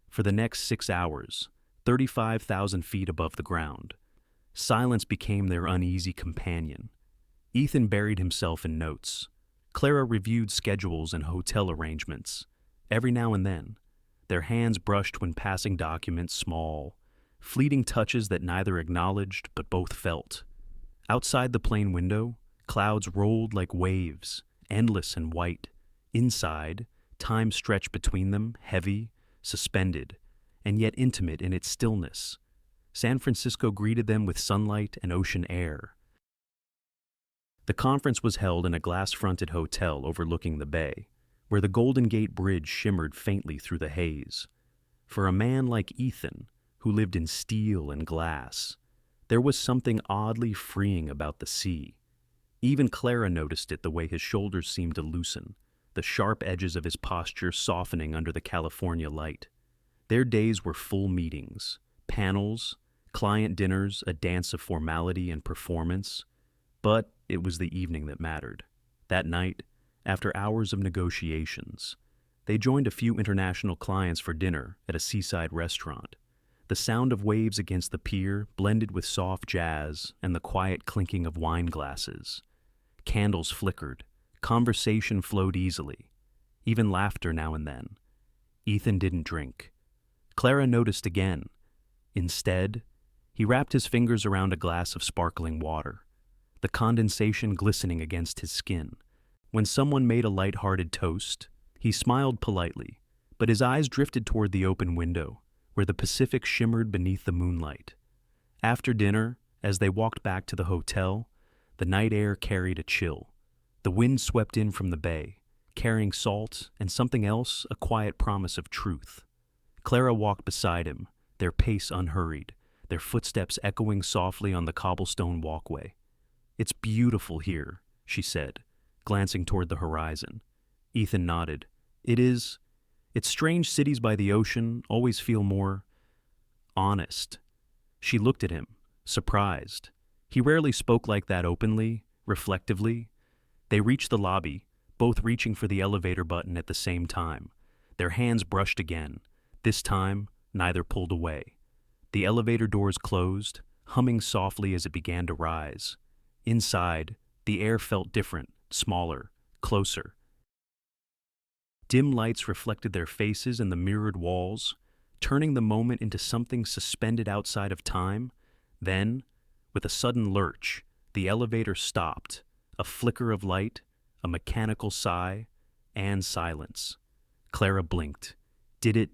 For the next 6 hours, 35,000 feet above the ground, Silence became their uneasy companion. Ethan buried himself in notes. Clara reviewed schedules and hotel arrangements. Every now and then, their hands brushed when passing documents, small, fleeting touches that neither acknowledged but both felt. Outside the plane window, clouds rolled like waves, endless and white. Inside, time stretched between them, heavy, suspended, and yet intimate in its stillness. San Francisco greeted them with sunlight and ocean air. The conference was held in a glass-fronted hotel overlooking the bay, where the Golden Gate Bridge shimmered faintly through the haze. For a man like Ethan, who lived in steel and glass, there was something oddly freeing about the sea. Even Clara noticed it, the way his shoulders seemed to loosen, the sharp edges of his posture softening under the California light. Their days were full meetings, panels, client dinners, a dance of formality and performance. But it was the evening that mattered. That night, after hours of negotiations, they joined a few international clients for dinner at a seaside restaurant. The sound of waves against the pier blended with soft jazz and the quiet clinking of wine glasses. Candles flickered. Conversation flowed easily. Even laughter now and then. Ethan didn't drink. Clara noticed again. Instead, he wrapped his fingers around a glass of sparkling water, the condensation glistening against his skin. When someone made a light-hearted toast, he smiled politely, but his eyes drifted toward the open window, where the Pacific shimmered beneath the moonlight. After dinner, as they walked back to the hotel, the night air carried a chill. The wind swept in from the bay, carrying salt and something else, a quiet promise of truth. Clara walked beside him, their pace unhurried, their footsteps echoing softly on the cobblestone walkway. "It's beautiful here," she said, glancing toward the horizon. Ethan nodded. "It is. It's strange cities by the ocean always feel more honest." She looked at him, surprised. He rarely spoke like that openly, reflectively. They reached the lobby, both reaching for the elevator button at the same time. Their hands brushed again. This time, neither pulled away. The elevator doors closed, humming softly as it began to rise. Inside, the air felt different, smaller, closer. Dim lights reflected their faces in the mirrored walls, turning the moment into something suspended outside of time. Then, with a sudden lurch, the elevator stopped. A flicker of light, a mechanical sigh, and silence. Clara blinked. "Did it?"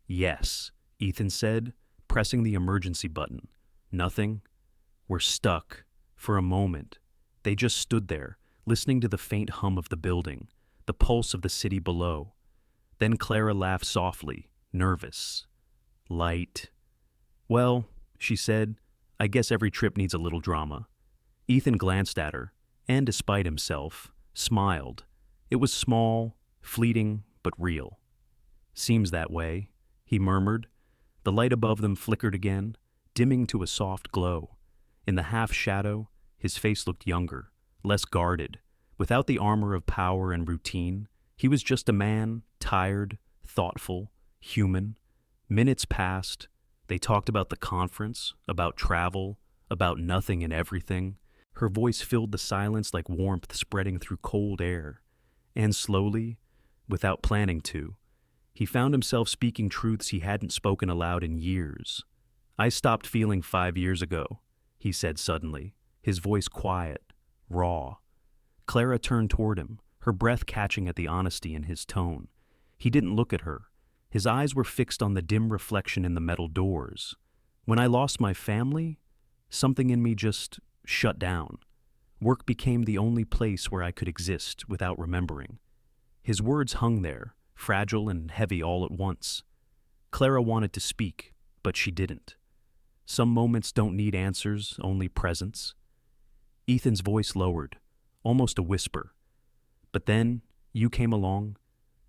"Yes," Ethan said, pressing the emergency button. "Nothing? We're stuck." For a moment, they just stood there, listening to the faint hum of the building, the pulse of the city below. Then Clara laughed softly, nervous. "Light." "Well," she said, "I guess every trip needs a little drama." Ethan glanced at her, and despite himself, smiled. It was small, fleeting, but real. "Seems that way," he murmured. The light above them flickered again, dimming to a soft glow. In the half-shadow, his face looked younger, less guarded. Without the armor of power and routine, he was just a man, tired, thoughtful, human. Minutes passed. They talked about the conference, about travel, about nothing and everything. Her voice filled the silence like warmth spreading through cold air. And slowly, without planning to, he found himself speaking truths he hadn't spoken aloud in years. "I stopped feeling 5 years ago," he said suddenly, his voice quiet, raw. Clara turned toward him, her breath catching at the honesty in his tone. He didn't look at her. His eyes were fixed on the dim reflection in the metal doors. "When I lost my family, something in me just shut down. Work became the only place where I could exist without remembering." His words hung there, fragile and heavy all at once. Clara wanted to speak, but she didn't. Some moments don't need answers, only presence. Ethan's voice lowered, almost a whisper. "But then, you came along,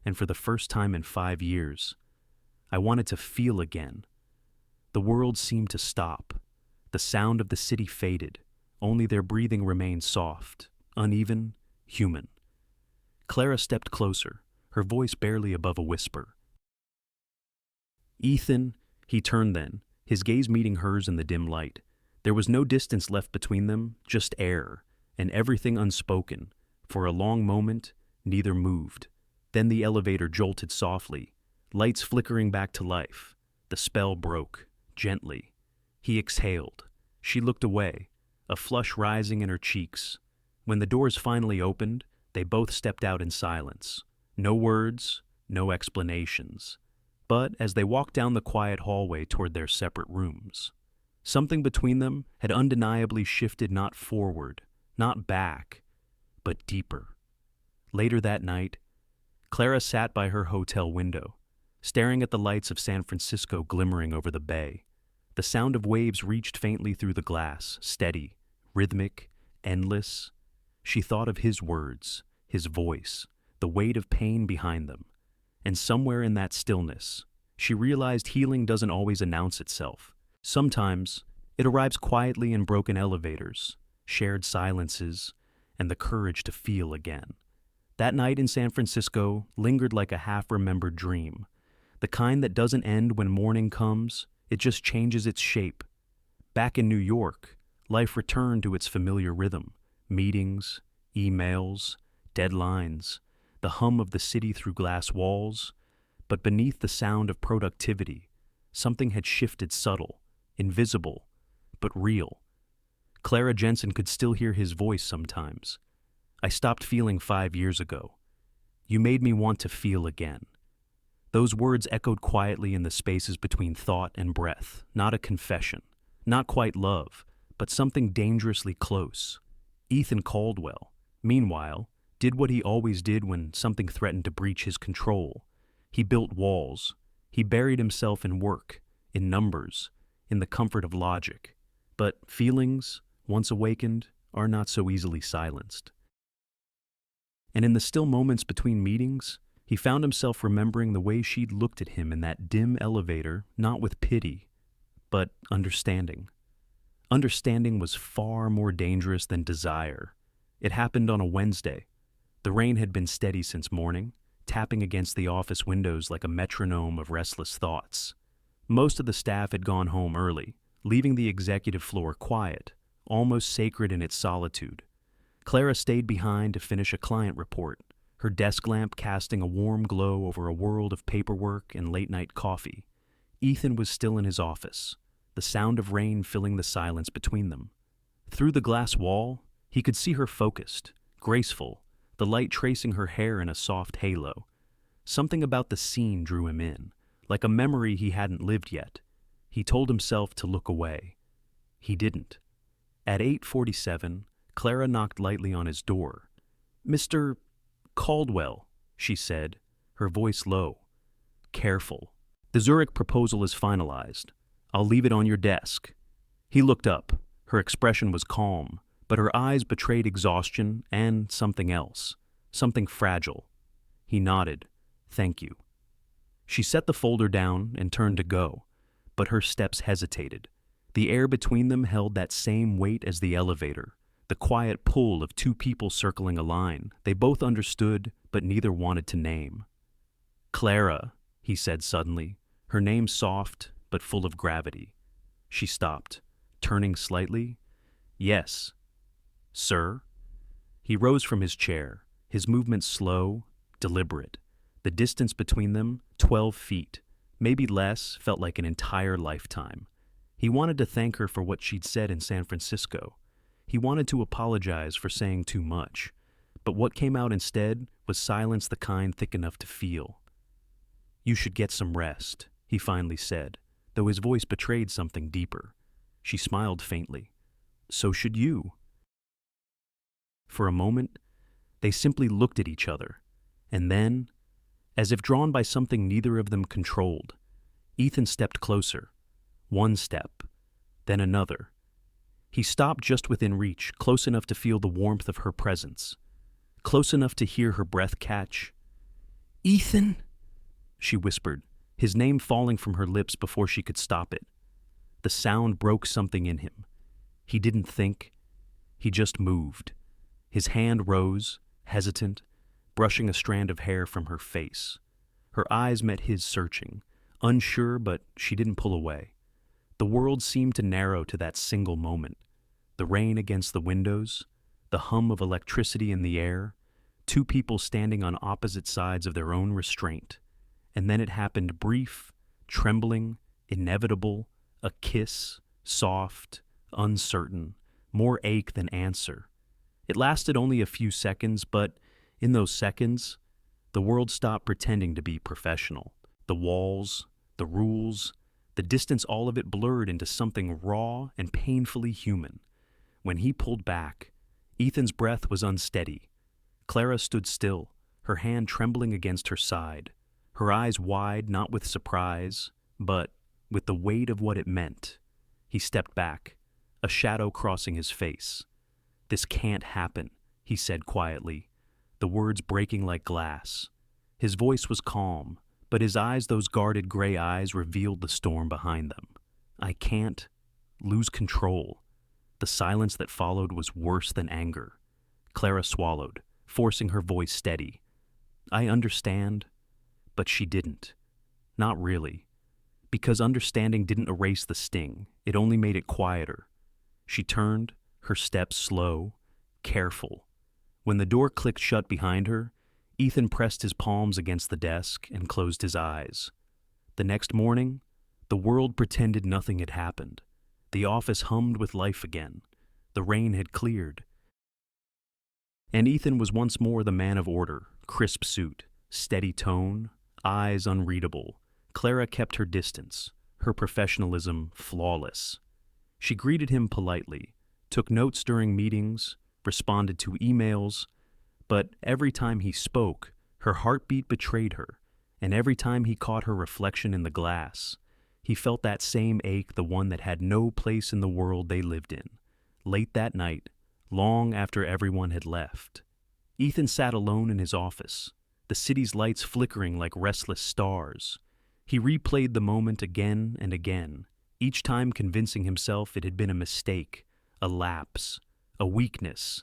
and for the first time in 5 years, I wanted to feel again." The world seemed to stop. The sound of the city faded. Only their breathing remained soft, uneven, human. Clara stepped closer, her voice barely above a whisper. "Ethan," he turned then, his gaze meeting hers in the dim light. There was no distance left between them, just air, and everything unspoken. For a long moment, neither moved. Then the elevator jolted softly, lights flickering back to life. The spell broke, gently. He exhaled. She looked away, a flush rising in her cheeks. When the doors finally opened, they both stepped out in silence. No words, no explanations. But as they walked down the quiet hallway toward their separate rooms, something between them had undeniably shifted, not forward, not back, but deeper. Later that night, Clara sat by her hotel window, staring at the lights of San Francisco glimmering over the bay. The sound of waves reached faintly through the glass, steady, rhythmic, endless. She thought of his words, his voice, the weight of pain behind them. And somewhere in that stillness, she realized healing doesn't always announce itself. Sometimes, it arrives quietly in broken elevators, shared silences, and the courage to feel again. That night in San Francisco lingered like a half-remembered dream, the kind that doesn't end when morning comes, it just changes its shape. Back in New York, life returned to its familiar rhythm. Meetings, emails, deadlines, the hum of the city through glass walls. But beneath the sound of productivity, something had shifted, subtle, invisible, but real. Clara Jensen could still hear his voice sometimes. I stopped feeling 5 years ago. You made me want to feel again. Those words echoed quietly in the spaces between thought and breath, not a confession, not quite love, but something dangerously close. Ethan Caldwell, meanwhile, did what he always did when something threatened to breach his control. He built walls. He buried himself in work, in numbers, in the comfort of logic. But feelings, once awakened, are not so easily silenced. And in the still moments between meetings, he found himself remembering the way she'd looked at him in that dim elevator, not with pity, but understanding. Understanding was far more dangerous than desire. It happened on a Wednesday. The rain had been steady since morning, tapping against the office windows like a metronome of restless thoughts. Most of the staff had gone home early, leaving the executive floor quiet, almost sacred in its solitude. Clara stayed behind to finish a client report, her desk lamp casting a warm glow over a world of paperwork and late-night coffee. Ethan was still in his office, the sound of rain filling the silence between them. Through the glass wall, he could see her focused, graceful, the light tracing her hair in a soft halo. Something about the scene drew him in, like a memory he hadn't lived yet. He told himself to look away. He didn't. At 8:47, Clara knocked lightly on his door. "Mr. Caldwell," she said, her voice low. "Careful. The Zurich proposal is finalized. I'll leave it on your desk." He looked up. Her expression was calm, but her eyes betrayed exhaustion and something else, something fragile. He nodded. "Thank you." She set the folder down and turned to go, but her steps hesitated. The air between them held that same weight as the elevator, the quiet pull of two people circling a line they both understood but neither wanted to name. "Clara," he said suddenly, her name soft but full of gravity. She stopped, turning slightly. "Yes." "Sir?" He rose from his chair, his movement slow, deliberate. The distance between them, 12 feet, maybe less, felt like an entire lifetime. He wanted to thank her for what she'd said in San Francisco. He wanted to apologize for saying too much, but what came out instead was silence the kind thick enough to feel. "You should get some rest," he finally said, though his voice betrayed something deeper. She smiled faintly. "So should you." For a moment, they simply looked at each other, and then, as if drawn by something neither of them controlled, Ethan stepped closer. One step, then another. He stopped just within reach, close enough to feel the warmth of her presence, close enough to hear her breath catch. "Ethan," she whispered, his name falling from her lips before she could stop it. The sound broke something in him. He didn't think. He just moved. His hand rose, hesitant, brushing a strand of hair from her face. Her eyes met his searching, unsure, but she didn't pull away. The world seemed to narrow to that single moment. The rain against the windows, the hum of electricity in the air, two people standing on opposite sides of their own restraint. And then it happened, brief, trembling, inevitable, a kiss, soft, uncertain, more ache than answer. It lasted only a few seconds, but in those seconds, the world stopped pretending to be professional. The walls, the rules, the distance, all of it blurred into something raw and painfully human. When he pulled back, Ethan's breath was unsteady. Clara stood still, her hand trembling against her side, her eyes wide, not with surprise, but with the weight of what it meant. He stepped back, a shadow crossing his face. "This can't happen," he said quietly, the words breaking like glass. His voice was calm, but his eyes, those guarded gray eyes, revealed the storm behind them. "I can't lose control." The silence that followed was worse than anger. Clara swallowed, forcing her voice steady. "I understand," but she didn't. Not really. Because understanding didn't erase the sting, it only made it quieter. She turned, her steps slow, careful. When the door clicked shut behind her, Ethan pressed his palms against the desk and closed his eyes. The next morning, the world pretended nothing had happened. The office hummed with life again. The rain had cleared. And Ethan was once more the man of order, crisp suit, steady tone, eyes unreadable. Clara kept her distance, her professionalism flawless. She greeted him politely, took notes during meetings, responded to emails, but every time he spoke, her heartbeat betrayed her, and every time he caught her reflection in the glass, he felt that same ache, the one that had no place in the world they lived in. Late that night, long after everyone had left, Ethan sat alone in his office, the city's lights flickering like restless stars. He replayed the moment again and again, each time convincing himself it had been a mistake, a lapse, a weakness.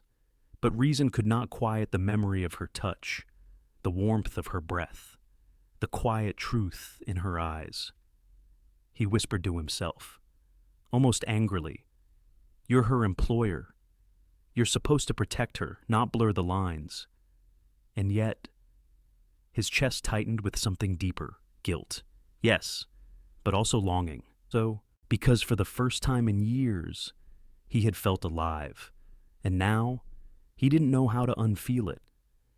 But reason could not quiet the memory of her touch, the warmth of her breath, the quiet truth in her eyes. He whispered to himself, almost angrily, "You're her employer. You're supposed to protect her, not blur the lines." And yet, his chest tightened with something deeper, guilt. Yes, but also longing. So, because for the first time in years, he had felt alive. And now, he didn't know how to unfeel it.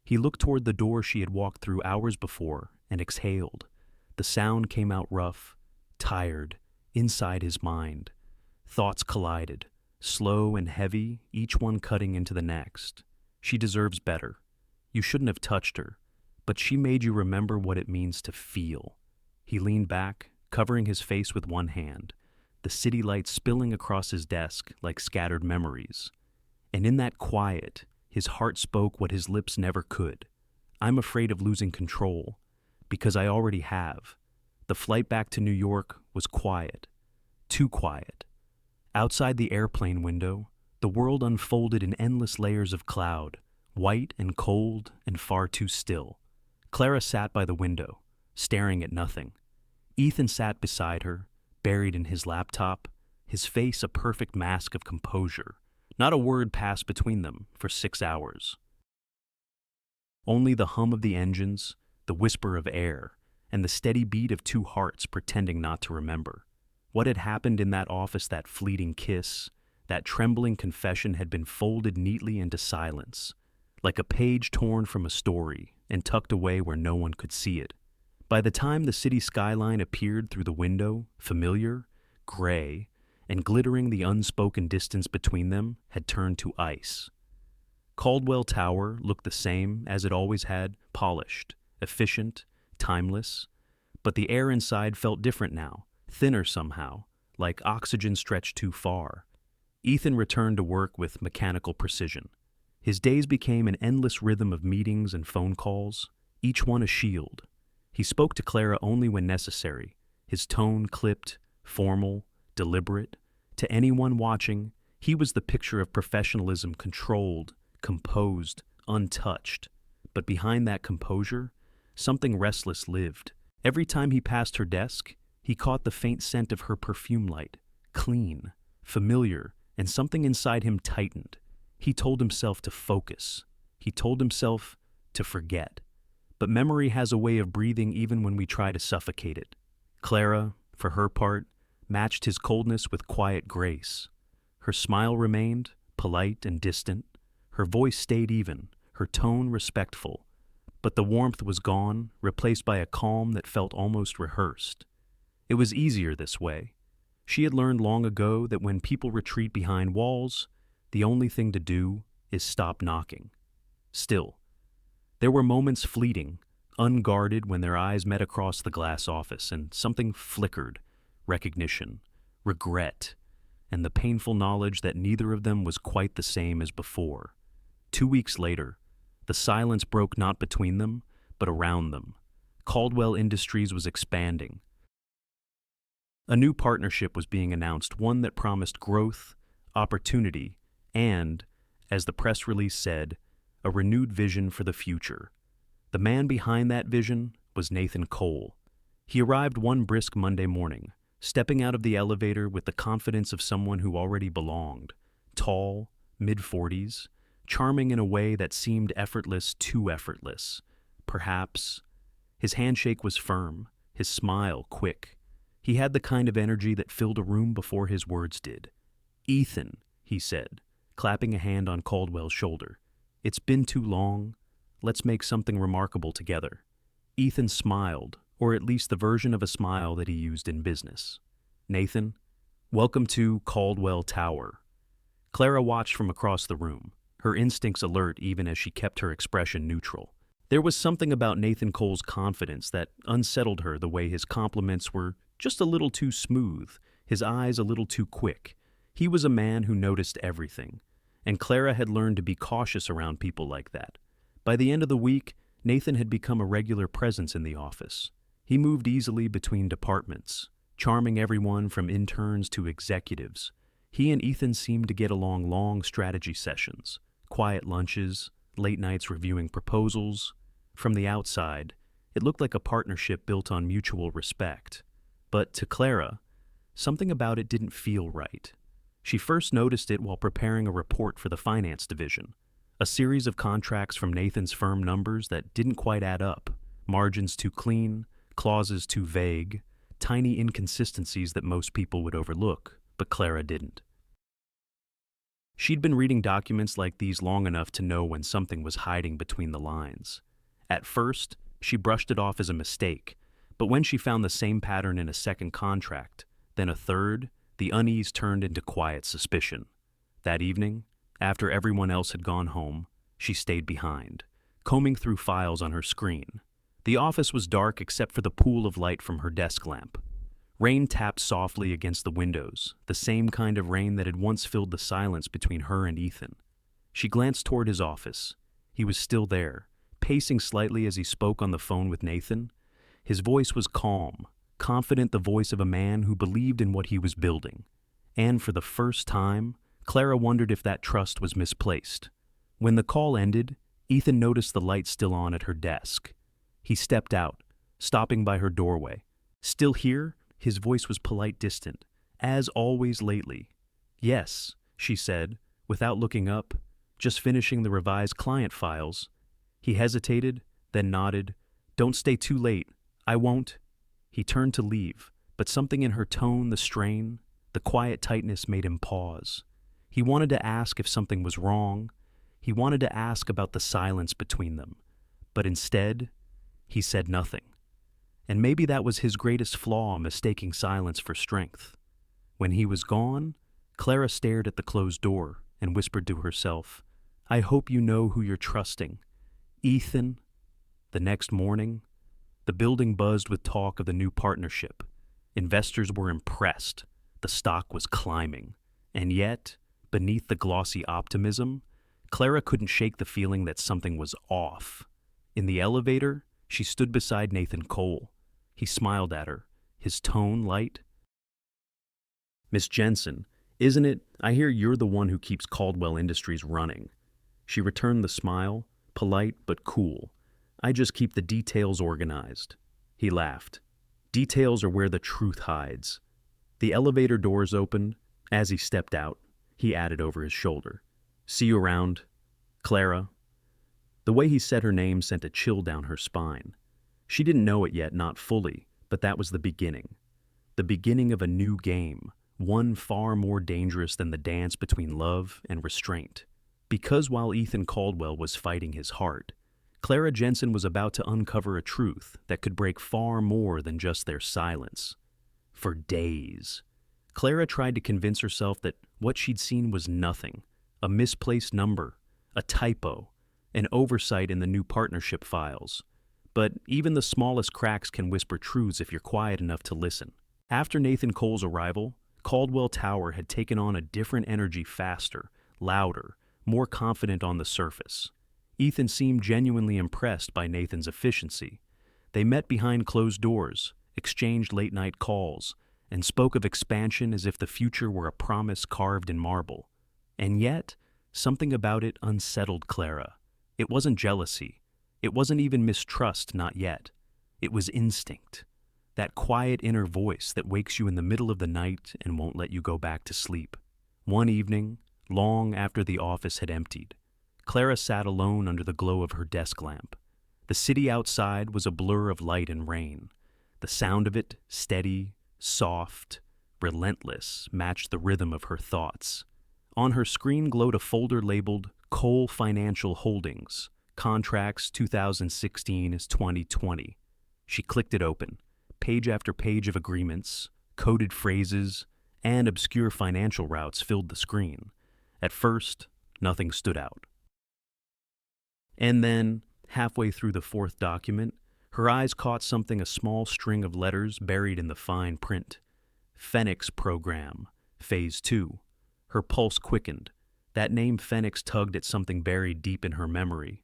He looked toward the door she had walked through hours before and exhaled. The sound came out rough, tired, inside his mind. Thoughts collided, slow and heavy, each one cutting into the next. She deserves better. You shouldn't have touched her, but she made you remember what it means to feel. He leaned back, covering his face with one hand, the city lights spilling across his desk like scattered memories. And in that quiet, his heart spoke what his lips never could. "I'm afraid of losing control, because I already have." The flight back to New York was quiet, too quiet. Outside the airplane window, the world unfolded in endless layers of cloud, white and cold and far too still. Clara sat by the window, staring at nothing. Ethan sat beside her, buried in his laptop, his face a perfect mask of composure. Not a word passed between them for 6 hours. Only the hum of the engines, the whisper of air, and the steady beat of two hearts pretending not to remember. What had happened in that office, that fleeting kiss, that trembling confession had been folded neatly into silence, like a page torn from a story and tucked away where no one could see it. By the time the city skyline appeared through the window, familiar, gray, and glittering, the unspoken distance between them had turned to ice. Caldwell Tower looked the same as it always had, polished, efficient, timeless, but the air inside felt different now, thinner somehow, like oxygen stretched too far. Ethan returned to work with mechanical precision. His days became an endless rhythm of meetings and phone calls, each one a shield. He spoke to Clara only when necessary, his tone clipped, formal, deliberate. To anyone watching, he was the picture of professionalism, controlled, composed, untouched. But behind that composure, something restless lived. Every time he passed her desk, he caught the faint scent of her perfume light, clean, familiar, and something inside him tightened. He told himself to focus. He told himself to forget. But memory has a way of breathing even when we try to suffocate it. Clara, for her part, matched his coldness with quiet grace. Her smile remained, polite and distant. Her voice stayed even, her tone respectful. But the warmth was gone, replaced by a calm that felt almost rehearsed. It was easier this way. She had learned long ago that when people retreat behind walls, the only thing to do is stop knocking. Still, there were moments fleeting, unguarded, when their eyes met across the glass office and something flickered: recognition, regret, and the painful knowledge that neither of them was quite the same as before. 2 weeks later, the silence broke not between them, but around them. Caldwell Industries was expanding. A new partnership was being announced, one that promised growth, opportunity, and, as the press release said, a renewed vision for the future. The man behind that vision was Nathan Cole. He arrived one brisk Monday morning, stepping out of the elevator with the confidence of someone who already belonged. Tall, mid-40s, charming in a way that seemed effortless, too effortless. Perhaps. His handshake was firm, his smile quick. He had the kind of energy that filled a room before his words did. "Ethan," he said, clapping a hand on Caldwell's shoulder. "It's been too long. Let's make something remarkable together." Ethan smiled, or at least the version of a smile that he used in business. "Nathan, welcome to Caldwell Tower." Clara watched from across the room, her instincts alert even as she kept her expression neutral. There was something about Nathan Cole's confidence that unsettled her, the way his compliments were just a little too smooth, his eyes a little too quick. He was a man who noticed everything, and Clara had learned to be cautious around people like that. By the end of the week, Nathan had become a regular presence in the office. He moved easily between departments, charming everyone from interns to executives. He and Ethan seemed to get along: long strategy sessions, quiet lunches, late nights reviewing proposals. From the outside, it looked like a partnership built on mutual respect. But to Clara, something about it didn't feel right. She first noticed it while preparing a report for the finance division. A series of contracts from Nathan's firm numbers that didn't quite add up. Margins too clean, clauses too vague, tiny inconsistencies that most people would overlook, but Clara didn't. She'd been reading documents like these long enough to know when something was hiding between the lines. At first, she brushed it off as a mistake, but when she found the same pattern in a second contract, then a third, the unease turned into quiet suspicion. That evening, after everyone else had gone home, she stayed behind, combing through files on her screen. The office was dark except for the pool of light from her desk lamp. Rain tapped softly against the windows, the same kind of rain that had once filled the silence between her and Ethan. She glanced toward his office. He was still there, pacing slightly as he spoke on the phone with Nathan. His voice was calm, confident, the voice of a man who believed in what he was building. And for the first time, Clara wondered if that trust was misplaced. When the call ended, Ethan noticed the light still on at her desk. He stepped out, stopping by her doorway. "Still here?" His voice was polite, distant, as always lately. "Yes," she said, without looking up, "just finishing the revised client files." He hesitated, then nodded. "Don't stay too late. I won't." He turned to leave, but something in her tone, the strain, the quiet tightness made him pause. He wanted to ask if something was wrong. He wanted to ask about the silence between them. But instead, he said nothing. And maybe that was his greatest flaw, mistaking silence for strength. When he was gone, Clara stared at the closed door and whispered to herself, "I hope you know who you're trusting. Ethan." The next morning, the building buzzed with talk of the new partnership. Investors were impressed. The stock was climbing. And yet, beneath the glossy optimism, Clara couldn't shake the feeling that something was off. In the elevator, she stood beside Nathan Cole. He smiled at her, his tone light. "Miss Jensen, isn't it? I hear you're the one who keeps Caldwell Industries running." She returned the smile, polite but cool. "I just keep the details organized." He laughed. "Details are where the truth hides." The elevator doors opened. As he stepped out, he added over his shoulder, "See you around, Clara." The way he said her name sent a chill down her spine. She didn't know it yet, not fully, but that was the beginning. The beginning of a new game, one far more dangerous than the dance between love and restraint. Because while Ethan Caldwell was fighting his heart, Clara Jensen was about to uncover a truth that could break far more than just their silence. For days, Clara tried to convince herself that what she'd seen was nothing, a misplaced number, a typo, an oversight in the new partnership files. But even the smallest cracks can whisper truths if you're quiet enough to listen. After Nathan Cole's arrival, Caldwell Tower had taken on a different energy, faster, louder, more confident on the surface. Ethan seemed genuinely impressed by Nathan's efficiency. They met behind closed doors, exchanged late-night calls, and spoke of expansion as if the future were a promise carved in marble. And yet, something about it unsettled Clara. It wasn't jealousy. It wasn't even mistrust, not yet. It was instinct. That quiet inner voice that wakes you in the middle of the night and won't let you go back to sleep. One evening, long after the office had emptied, Clara sat alone under the glow of her desk lamp. The city outside was a blur of light and rain. The sound of it, steady, soft, relentless, matched the rhythm of her thoughts. On her screen glowed a folder labeled Cole Financial Holdings, Contracts 2016-2020. She clicked it open. Page after page of agreements, coded phrases, and obscure financial routes filled the screen. At first, nothing stood out. And then, halfway through the fourth document, her eyes caught something, a small string of letters buried in the fine print. Phoenix Program, Phase 2. Her pulse quickened. That name Phoenix tugged at something buried deep in her memory.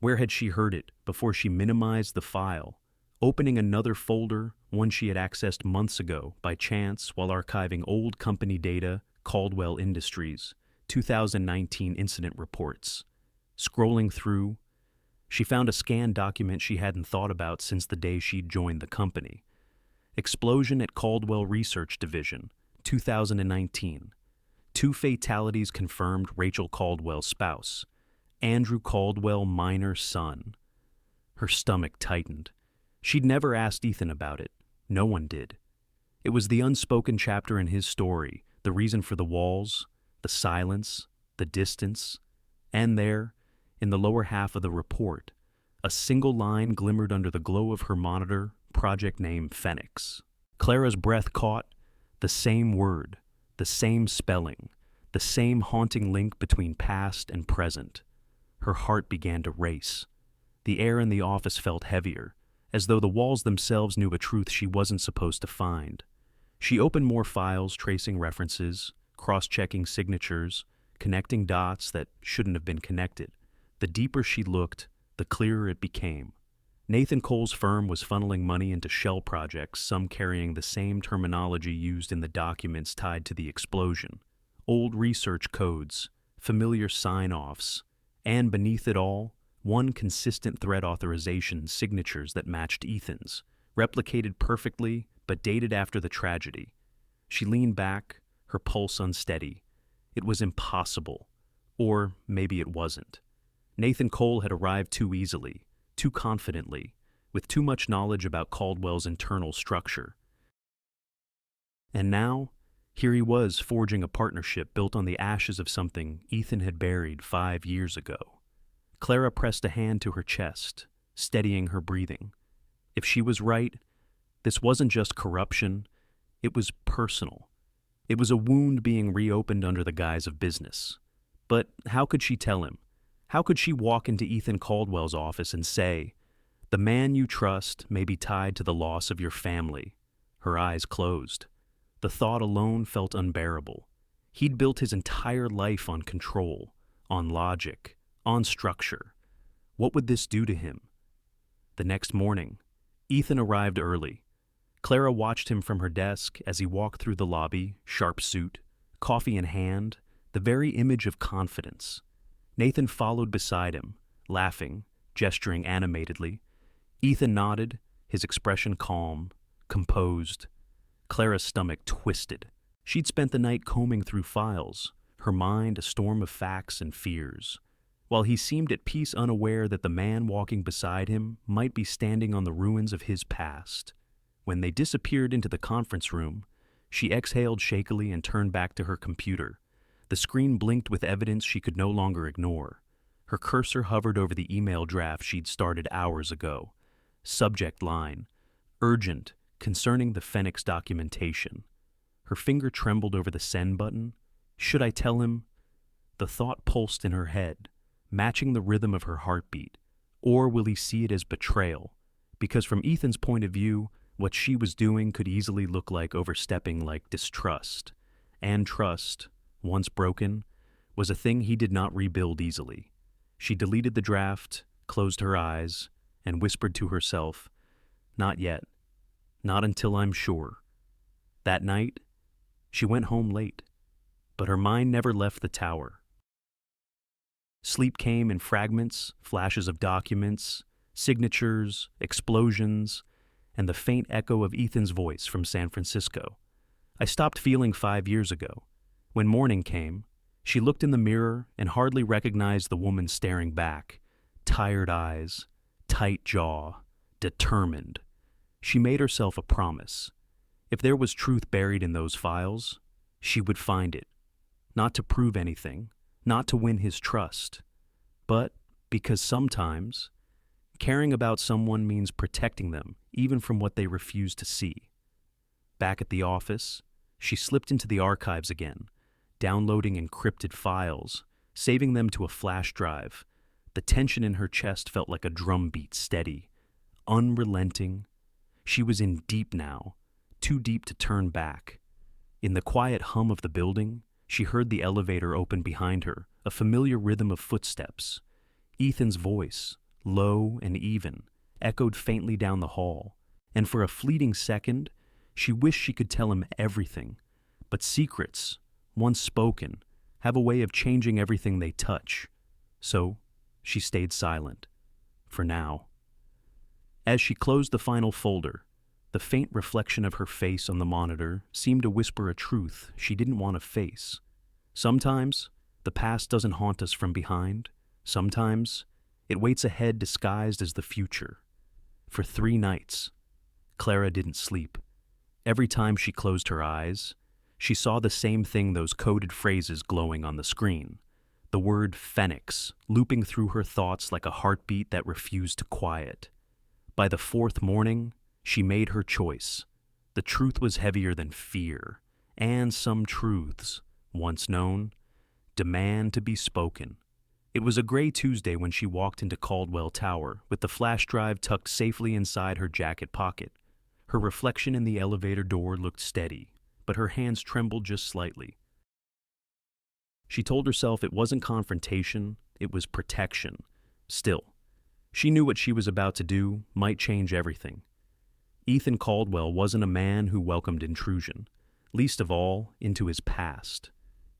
Where had she heard it before she minimized the file? Opening another folder, one she had accessed months ago by chance while archiving old company data, Caldwell Industries, 2019 incident reports. Scrolling through, she found a scanned document she hadn't thought about since the day she'd joined the company. Explosion at Caldwell Research Division, 2019. 2 fatalities confirmed, Rachel Caldwell's spouse. Andrew Caldwell, minor son. Her stomach tightened. She'd never asked Ethan about it. No one did. It was the unspoken chapter in his story, the reason for the walls, the silence, the distance. And there, in the lower half of the report, a single line glimmered under the glow of her monitor, project name Phoenix. Clara's breath caught. The same word, the same spelling, the same haunting link between past and present. Her heart began to race. The air in the office felt heavier, as though the walls themselves knew a truth she wasn't supposed to find. She opened more files, tracing references, cross-checking signatures, connecting dots that shouldn't have been connected. The deeper she looked, the clearer it became. Nathan Cole's firm was funneling money into shell projects, some carrying the same terminology used in the documents tied to the explosion. Old research codes, familiar sign-offs, and beneath it all, one consistent thread authorization, signatures that matched Ethan's, replicated perfectly but dated after the tragedy. She leaned back, her pulse unsteady. It was impossible. Or maybe it wasn't. Nathan Cole had arrived too easily, too confidently, with too much knowledge about Caldwell's internal structure. And now, here he was forging a partnership built on the ashes of something Ethan had buried 5 years ago. Clara pressed a hand to her chest, steadying her breathing. If she was right, this wasn't just corruption, it was personal. It was a wound being reopened under the guise of business. But how could she tell him? How could she walk into Ethan Caldwell's office and say, "The man you trust may be tied to the loss of your family"? Her eyes closed. The thought alone felt unbearable. He'd built his entire life on control, on logic, on structure. What would this do to him? The next morning, Ethan arrived early. Clara watched him from her desk as he walked through the lobby, sharp suit, coffee in hand, the very image of confidence. Nathan followed beside him, laughing, gesturing animatedly. Ethan nodded, his expression calm, composed. Clara's stomach twisted. She'd spent the night combing through files, her mind a storm of facts and fears, while he seemed at peace, unaware that the man walking beside him might be standing on the ruins of his past. When they disappeared into the conference room, she exhaled shakily and turned back to her computer. The screen blinked with evidence she could no longer ignore. Her cursor hovered over the email draft she'd started hours ago. Subject line: urgent, concerning the Phoenix documentation. Her finger trembled over the send button. Should I tell him? The thought pulsed in her head, matching the rhythm of her heartbeat. Or will he see it as betrayal? Because from Ethan's point of view, what she was doing could easily look like overstepping, like distrust. And trust, once broken, was a thing he did not rebuild easily. She deleted the draft, closed her eyes, and whispered to herself, "Not yet. Not until I'm sure." That night, she went home late, but her mind never left the tower. Sleep came in fragments, flashes of documents, signatures, explosions, and the faint echo of Ethan's voice from San Francisco. I stopped feeling 5 years ago. When morning came, she looked in the mirror and hardly recognized the woman staring back. Tired eyes, tight jaw, determined. She made herself a promise. If there was truth buried in those files, she would find it. Not to prove anything, not to win his trust, but because sometimes caring about someone means protecting them, even from what they refuse to see. Back at the office, she slipped into the archives again, downloading encrypted files, saving them to a flash drive. The tension in her chest felt like a drumbeat, steady, unrelenting. She was in deep now, too deep to turn back. In the quiet hum of the building, she heard the elevator open behind her, a familiar rhythm of footsteps. Ethan's voice, low and even, echoed faintly down the hall, and for a fleeting second, she wished she could tell him everything. But secrets, once spoken, have a way of changing everything they touch. So, she stayed silent. For now. As she closed the final folder, the faint reflection of her face on the monitor seemed to whisper a truth she didn't want to face. Sometimes, the past doesn't haunt us from behind. Sometimes, it waits ahead disguised as the future. For 3 nights, Clara didn't sleep. Every time she closed her eyes, she saw the same thing, those coded phrases glowing on the screen. The word Phoenix looping through her thoughts like a heartbeat that refused to quiet. By the 4th morning, she made her choice. The truth was heavier than fear, and some truths, once known, demand to be spoken. It was a gray Tuesday when she walked into Caldwell Tower with the flash drive tucked safely inside her jacket pocket. Her reflection in the elevator door looked steady, but her hands trembled just slightly. She told herself it wasn't confrontation, it was protection. Still, she knew what she was about to do might change everything. Ethan Caldwell wasn't a man who welcomed intrusion, least of all into his past.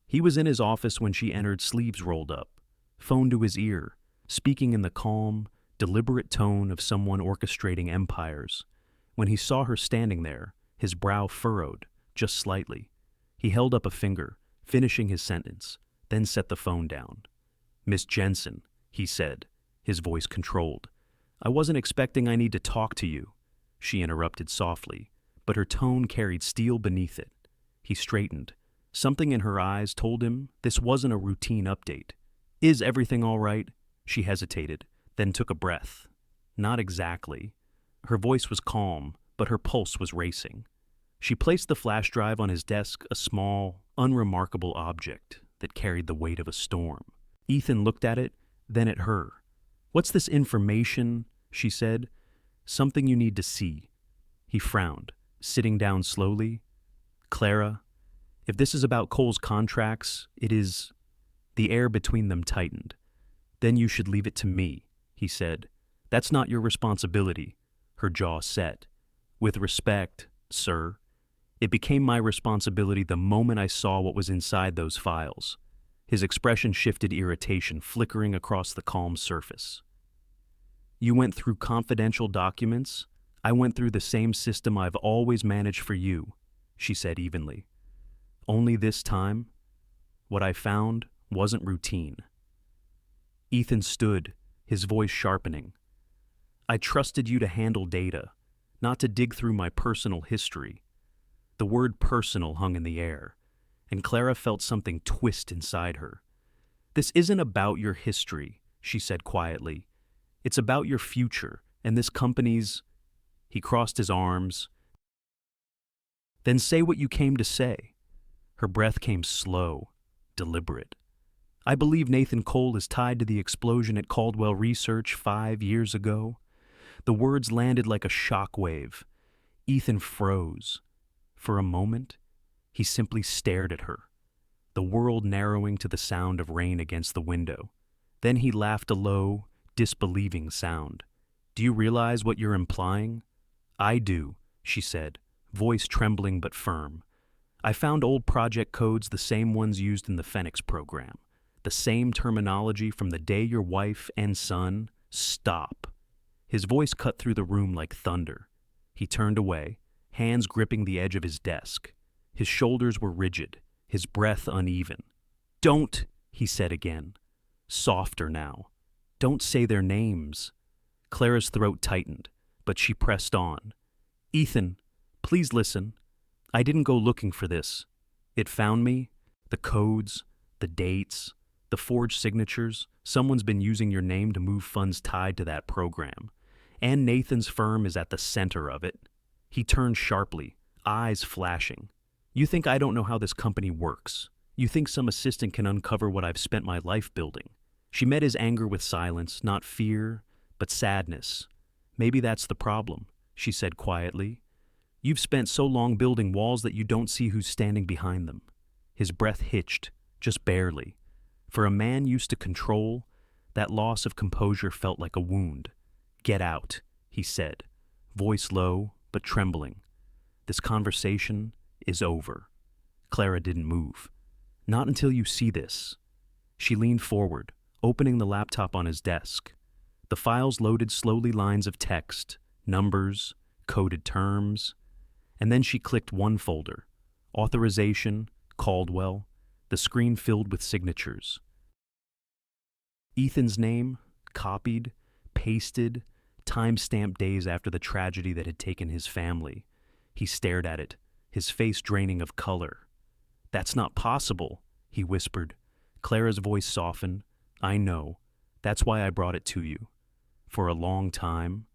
He was in his office when she entered, sleeves rolled up, phone to his ear, speaking in the calm, deliberate tone of someone orchestrating empires. When he saw her standing there, his brow furrowed, just slightly. He held up a finger, finishing his sentence, then set the phone down. "Miss Jensen," he said, his voice controlled. "I wasn't expecting I need to talk to you," she interrupted softly, but her tone carried steel beneath it. He straightened. Something in her eyes told him this wasn't a routine update. "Is everything all right?" She hesitated, then took a breath. Not exactly. Her voice was calm, but her pulse was racing. She placed the flash drive on his desk, a small, unremarkable object that carried the weight of a storm. Ethan looked at it, then at her. "What's this information?" she said. "Something you need to see." He frowned, sitting down slowly. "Clara, if this is about Cole's contracts, it is..." The air between them tightened. "Then you should leave it to me," he said. "That's not your responsibility." Her jaw set. "With respect, sir. It became my responsibility the moment I saw what was inside those files." His expression shifted, irritation flickering across the calm surface. "You went through confidential documents. I went through the same system I've always managed for you. she said evenly. Only this time, what I found wasn't routine. Ethan stood, his voice sharpening. I trusted you to handle data, not to dig through my personal history. The word personal hung in the air, and Clara felt something twist inside her. This isn't about your history, she said quietly. It's about your future and this company's... He crossed his arms. Then say what you came to say. Her breath came slow, deliberate. I believe Nathan Cole is tied to the explosion at Caldwell Research 5 years ago. The words landed like a shock wave. Ethan froze. For a moment, he simply stared at her, the world narrowing to the sound of rain against the window. Then he laughed a low, disbelieving sound. Do you realize what you're implying? I do, she said, voice trembling but firm. I found old project codes, the same ones used in the Phoenix program. The same terminology from the day your wife and son... Stop. His voice cut through the room like thunder. He turned away, hands gripping the edge of his desk. His shoulders were rigid, his breath uneven. Don't, he said again. Softer now. Don't say their names. Clara's throat tightened, but she pressed on. Ethan, please listen. I didn't go looking for this. It found me. The codes, the dates, the forged signatures. Someone's been using your name to move funds tied to that program. And Nathan's firm is at the center of it. He turned sharply, eyes flashing. You think I don't know how this company works? You think some assistant can uncover what I've spent my life building? She met his anger with silence, not fear, but sadness. Maybe that's the problem, she said quietly. You've spent so long building walls that you don't see who's standing behind them. His breath hitched, just barely. For a man used to control, that loss of composure felt like a wound. Get out, he said, voice low but trembling. This conversation is over. Clara didn't move. Not until you see this. She leaned forward, opening the laptop on his desk. The files loaded slowly, lines of text, numbers, coded terms, and then she clicked one folder. Authorization, Caldwell, the screen filled with signatures. Ethan's name, copied, pasted, time-stamped days after the tragedy that had taken his family. He stared at it, his face draining of color. That's not possible, he whispered. Clara's voice softened. I know. That's why I brought it to you. For a long time,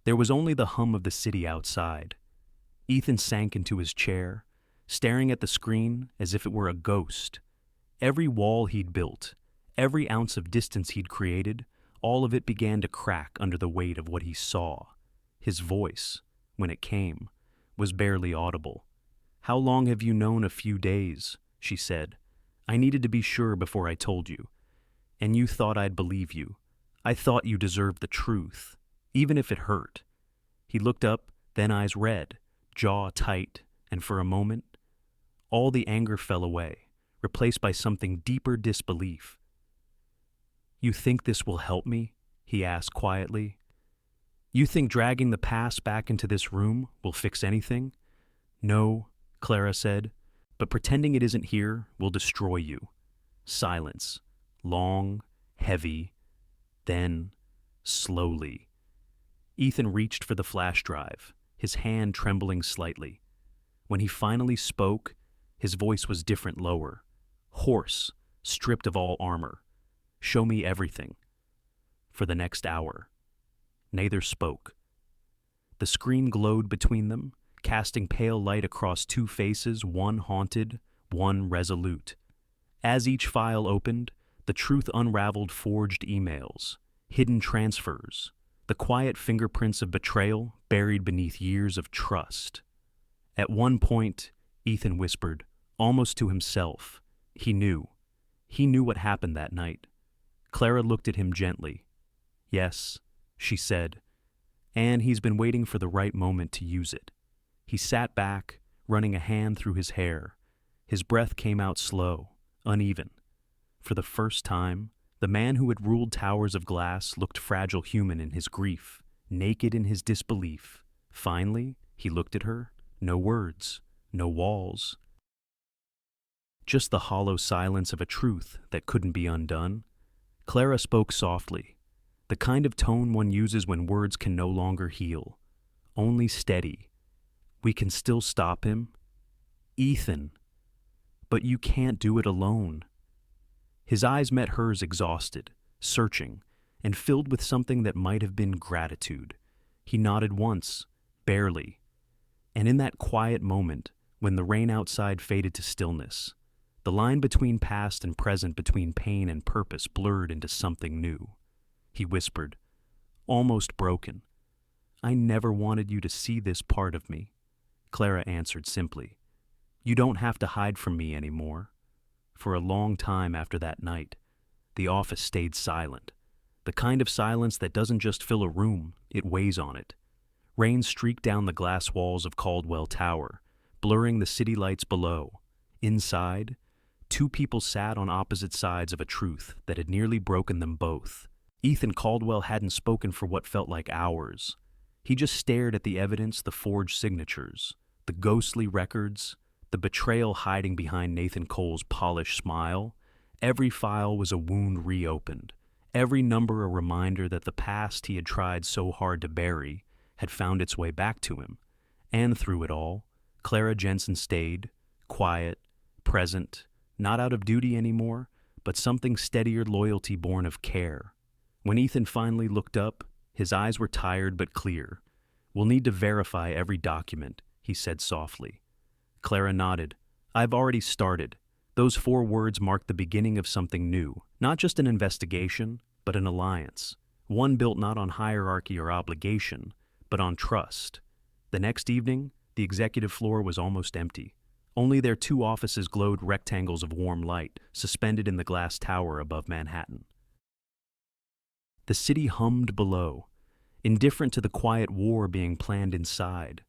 there was only the hum of the city outside. Ethan sank into his chair, staring at the screen as if it were a ghost. Every wall he'd built, every ounce of distance he'd created, all of it began to crack under the weight of what he saw. His voice, when it came, was barely audible. How long have you known? A few days, she said. I needed to be sure before I told you. And you thought I'd believe you. I thought you deserved the truth, even if it hurt. He looked up, then eyes red, jaw tight, and for a moment, all the anger fell away, replaced by something deeper disbelief. You think this will help me? He asked quietly. You think dragging the past back into this room will fix anything? No, Clara said, but pretending it isn't here will destroy you. Silence. Long, heavy, then, slowly. Ethan reached for the flash drive, his hand trembling slightly. When he finally spoke, his voice was different, lower, hoarse, stripped of all armor. Show me everything. For the next hour, neither spoke. The screen glowed between them, casting pale light across two faces, one haunted, one resolute. As each file opened, the truth unraveled: forged emails, hidden transfers, the quiet fingerprints of betrayal buried beneath years of trust. At one point, Ethan whispered, almost to himself, he knew what happened that night. Clara looked at him gently. Yes, she said, and he's been waiting for the right moment to use it. He sat back, running a hand through his hair. His breath came out slow, uneven. For the first time, the man who had ruled towers of glass looked fragile, human in his grief, naked in his disbelief. Finally, he looked at her. No words, no walls. Just the hollow silence of a truth that couldn't be undone. Clara spoke softly, the kind of tone one uses when words can no longer heal. Only steady. We can still stop him. Ethan. But you can't do it alone. His eyes met hers, exhausted, searching, and filled with something that might have been gratitude. He nodded once, barely. And in that quiet moment, when the rain outside faded to stillness, the line between past and present, between pain and purpose, blurred into something new. He whispered, almost broken, I never wanted you to see this part of me. Clara answered simply, you don't have to hide from me anymore. For a long time after that night, the office stayed silent. The kind of silence that doesn't just fill a room, it weighs on it. Rain streaked down the glass walls of Caldwell Tower, blurring the city lights below. Inside, two people sat on opposite sides of a truth that had nearly broken them both. Ethan Caldwell hadn't spoken for what felt like hours. He just stared at the evidence, the forged signatures, the ghostly records, the betrayal hiding behind Nathan Cole's polished smile. Every file was a wound reopened, every number a reminder that the past he had tried so hard to bury had found its way back to him. And through it all, Clara Jensen stayed, quiet, present, not out of duty anymore, but something steadier, loyalty born of care. When Ethan finally looked up, his eyes were tired but clear. We'll need to verify every document, he said softly. Clara nodded. I've already started. Those 4 words marked the beginning of something new, not just an investigation, but an alliance. One built not on hierarchy or obligation, but on trust. The next evening, the executive floor was almost empty. Only their 2 offices glowed rectangles of warm light, suspended in the glass tower above Manhattan. The city hummed below, indifferent to the quiet war being planned inside.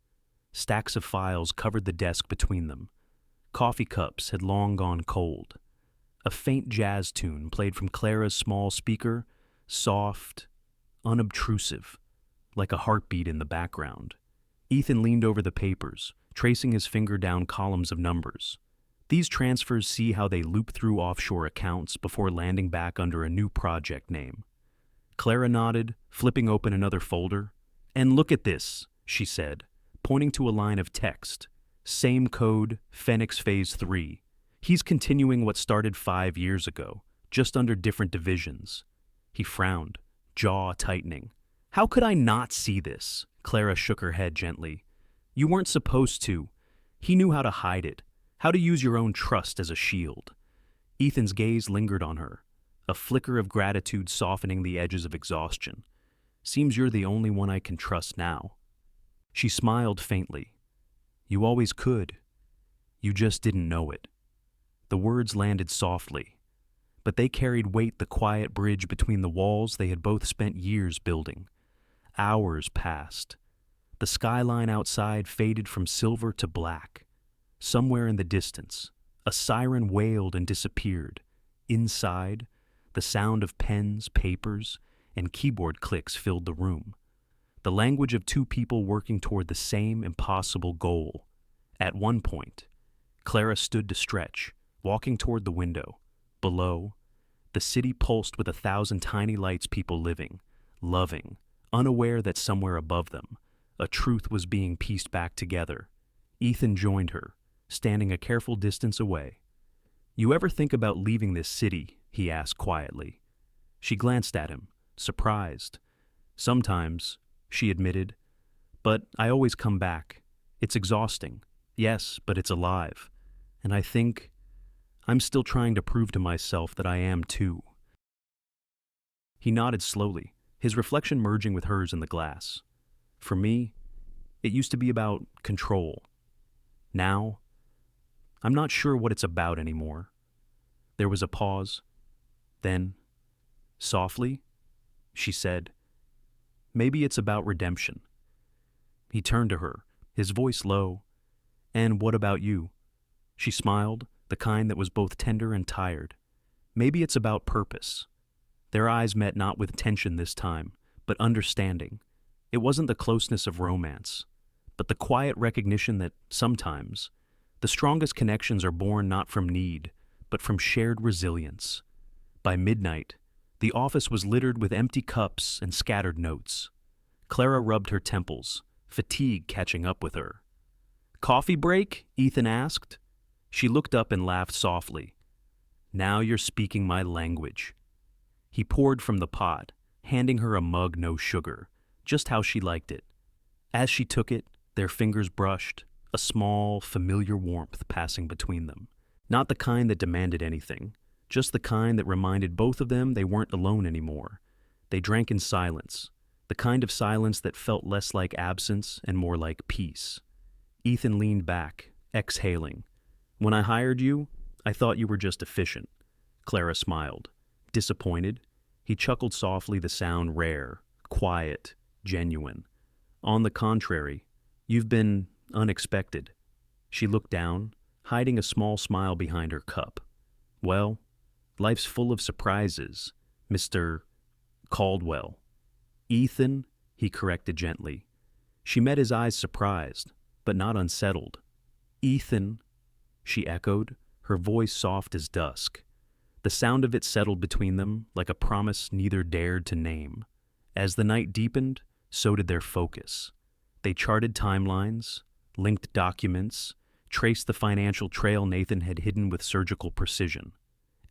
Stacks of files covered the desk between them. Coffee cups had long gone cold. A faint jazz tune played from Clara's small speaker, soft, unobtrusive, like a heartbeat in the background. Ethan leaned over the papers, tracing his finger down columns of numbers. These transfers see how they loop through offshore accounts before landing back under a new project name. Clara nodded, flipping open another folder. And look at this, she said, pointing to a line of text. Same code, Phoenix Phase 3. He's continuing what started 5 years ago, just under different divisions. He frowned, jaw tightening. How could I not see this? Clara shook her head gently. You weren't supposed to. He knew how to hide it, how to use your own trust as a shield. Ethan's gaze lingered on her, a flicker of gratitude softening the edges of exhaustion. Seems you're the only one I can trust now. She smiled faintly. You always could. You just didn't know it. The words landed softly, but they carried weight, the quiet bridge between the walls they had both spent years building. Hours passed. The skyline outside faded from silver to black. Somewhere in the distance, a siren wailed and disappeared. Inside, the sound of pens, papers, and keyboard clicks filled the room. The language of 2 people working toward the same impossible goal. At one point, Clara stood to stretch, walking toward the window. Below, the city pulsed with 1,000 tiny lights, people living, loving, unaware that somewhere above them, a truth was being pieced back together. Ethan joined her, standing a careful distance away. You ever think about leaving this city? He asked quietly. She glanced at him, surprised. Sometimes, she admitted, but I always come back. It's exhausting, yes, but it's alive. And I think I'm still trying to prove to myself that I am too. He nodded slowly, his reflection merging with hers in the glass. For me, it used to be about control. Now, I'm not sure what it's about anymore. There was a pause. Then, softly, she said, maybe it's about redemption. He turned to her, his voice low. And what about you? She smiled, the kind that was both tender and tired. Maybe it's about purpose. Their eyes met, not with tension this time, but understanding. It wasn't the closeness of romance, but the quiet recognition that sometimes The strongest connections are born not from need, but from shared resilience. By midnight, the office was littered with empty cups and scattered notes. Clara rubbed her temples, fatigue catching up with her. "Coffee break?" Ethan asked. She looked up and laughed softly. "Now you're speaking my language." He poured from the pot, handing her a mug no sugar, just how she liked it. As she took it, their fingers brushed, a small, familiar warmth passing between them. Not the kind that demanded anything, just the kind that reminded both of them they weren't alone anymore. They drank in silence, the kind of silence that felt less like absence and more like peace. Ethan leaned back, exhaling. "When I hired you, I thought you were just efficient." Clara smiled. Disappointed, he chuckled softly, the sound rare, quiet, genuine. "On the contrary, you've been unexpected." She looked down, hiding a small smile behind her cup. "Well, life's full of surprises, Mr. Caldwell." "Ethan," he corrected gently. She met his eyes surprised, but not unsettled. "Ethan," she echoed, her voice soft as dusk. The sound of it settled between them like a promise neither dared to name. As the night deepened, so did their focus. They charted timelines, linked documents, traced the financial trail Nathan had hidden with surgical precision.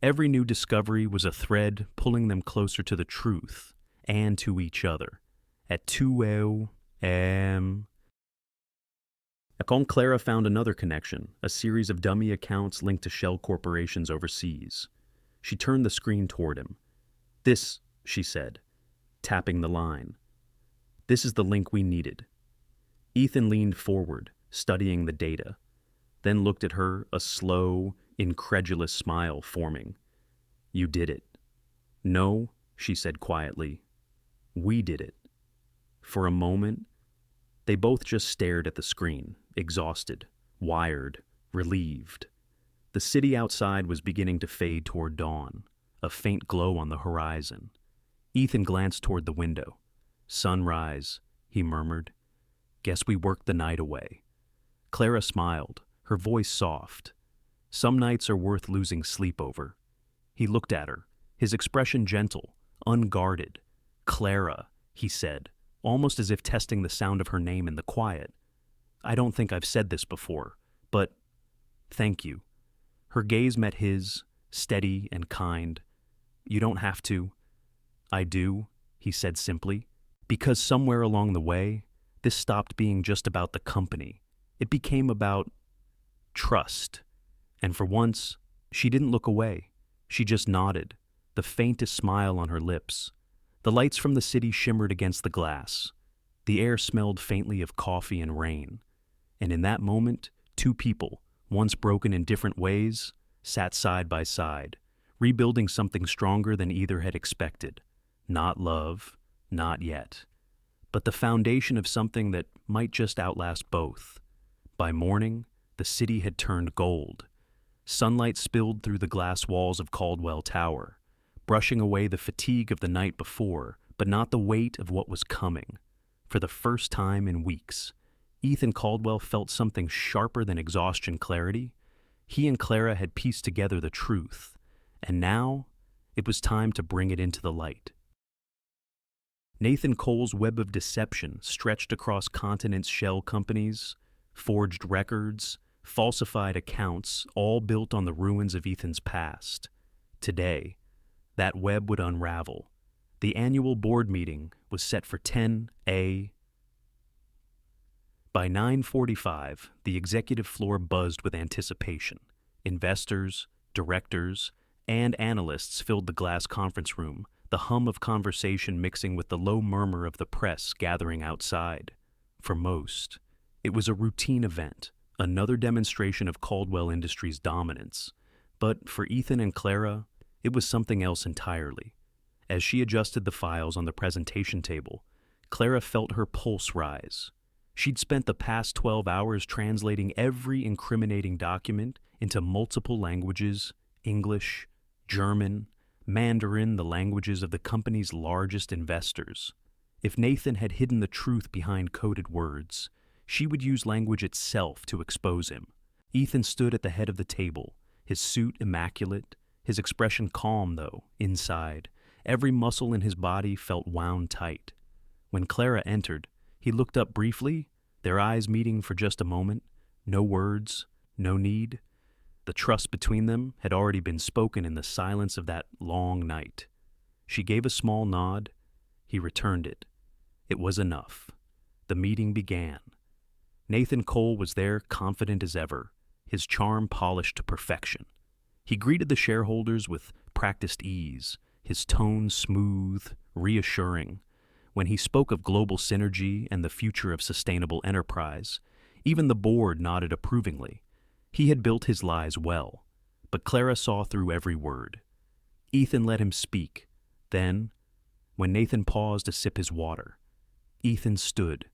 Every new discovery was a thread pulling them closer to the truth and to each other. At 2 a.m. Clara found another connection, a series of dummy accounts linked to shell corporations overseas. She turned the screen toward him. "This," she said, tapping the line. "This is the link we needed." Ethan leaned forward, studying the data, then looked at her, a slow, incredulous smile forming. "You did it." "No," she said quietly. "We did it." For a moment, they both just stared at the screen, exhausted, wired, relieved. The city outside was beginning to fade toward dawn, a faint glow on the horizon. Ethan glanced toward the window. "Sunrise," he murmured. "Guess we worked the night away." Clara smiled, her voice soft. "Some nights are worth losing sleep over." He looked at her, his expression gentle, unguarded. "Clara," he said, almost as if testing the sound of her name in the quiet. "I don't think I've said this before, but thank you." Her gaze met his, steady and kind. "You don't have to." "I do," he said simply, "because somewhere along the way, this stopped being just about the company. It became about trust." And for once, she didn't look away. She just nodded, the faintest smile on her lips. The lights from the city shimmered against the glass. The air smelled faintly of coffee and rain. And in that moment, two people, once broken in different ways, sat side by side, rebuilding something stronger than either had expected. Not love, not yet, but the foundation of something that might just outlast both. By morning, the city had turned gold. Sunlight spilled through the glass walls of Caldwell Tower, brushing away the fatigue of the night before, but not the weight of what was coming. For the first time in weeks, Ethan Caldwell felt something sharper than exhaustion clarity. He and Clara had pieced together the truth, and now it was time to bring it into the light. Nathan Cole's web of deception stretched across continents' shell companies, forged records, falsified accounts, all built on the ruins of Ethan's past. Today, that web would unravel. The annual board meeting was set for 10 a.m. By 9:45, the executive floor buzzed with anticipation. Investors, directors, and analysts filled the glass conference room, the hum of conversation mixing with the low murmur of the press gathering outside. For most, it was a routine event, another demonstration of Caldwell Industries' dominance. But for Ethan and Clara, it was something else entirely. As she adjusted the files on the presentation table, Clara felt her pulse rise. She'd spent the past 12 hours translating every incriminating document into multiple languages: English, German, Mandarin, the languages of the company's largest investors. If Nathan had hidden the truth behind coded words, she would use language itself to expose him. Ethan stood at the head of the table, his suit immaculate, his expression calm, though, inside. Every muscle in his body felt wound tight. When Clara entered, he looked up briefly, their eyes meeting for just a moment. No words, no need. The trust between them had already been spoken in the silence of that long night. She gave a small nod. He returned it. It was enough. The meeting began. Nathan Cole was there, confident as ever, his charm polished to perfection. He greeted the shareholders with practiced ease, his tone smooth, reassuring. When he spoke of global synergy and the future of sustainable enterprise, even the board nodded approvingly. He had built his lies well, but Clara saw through every word. Ethan let him speak. Then, when Nathan paused to sip his water, Ethan stood.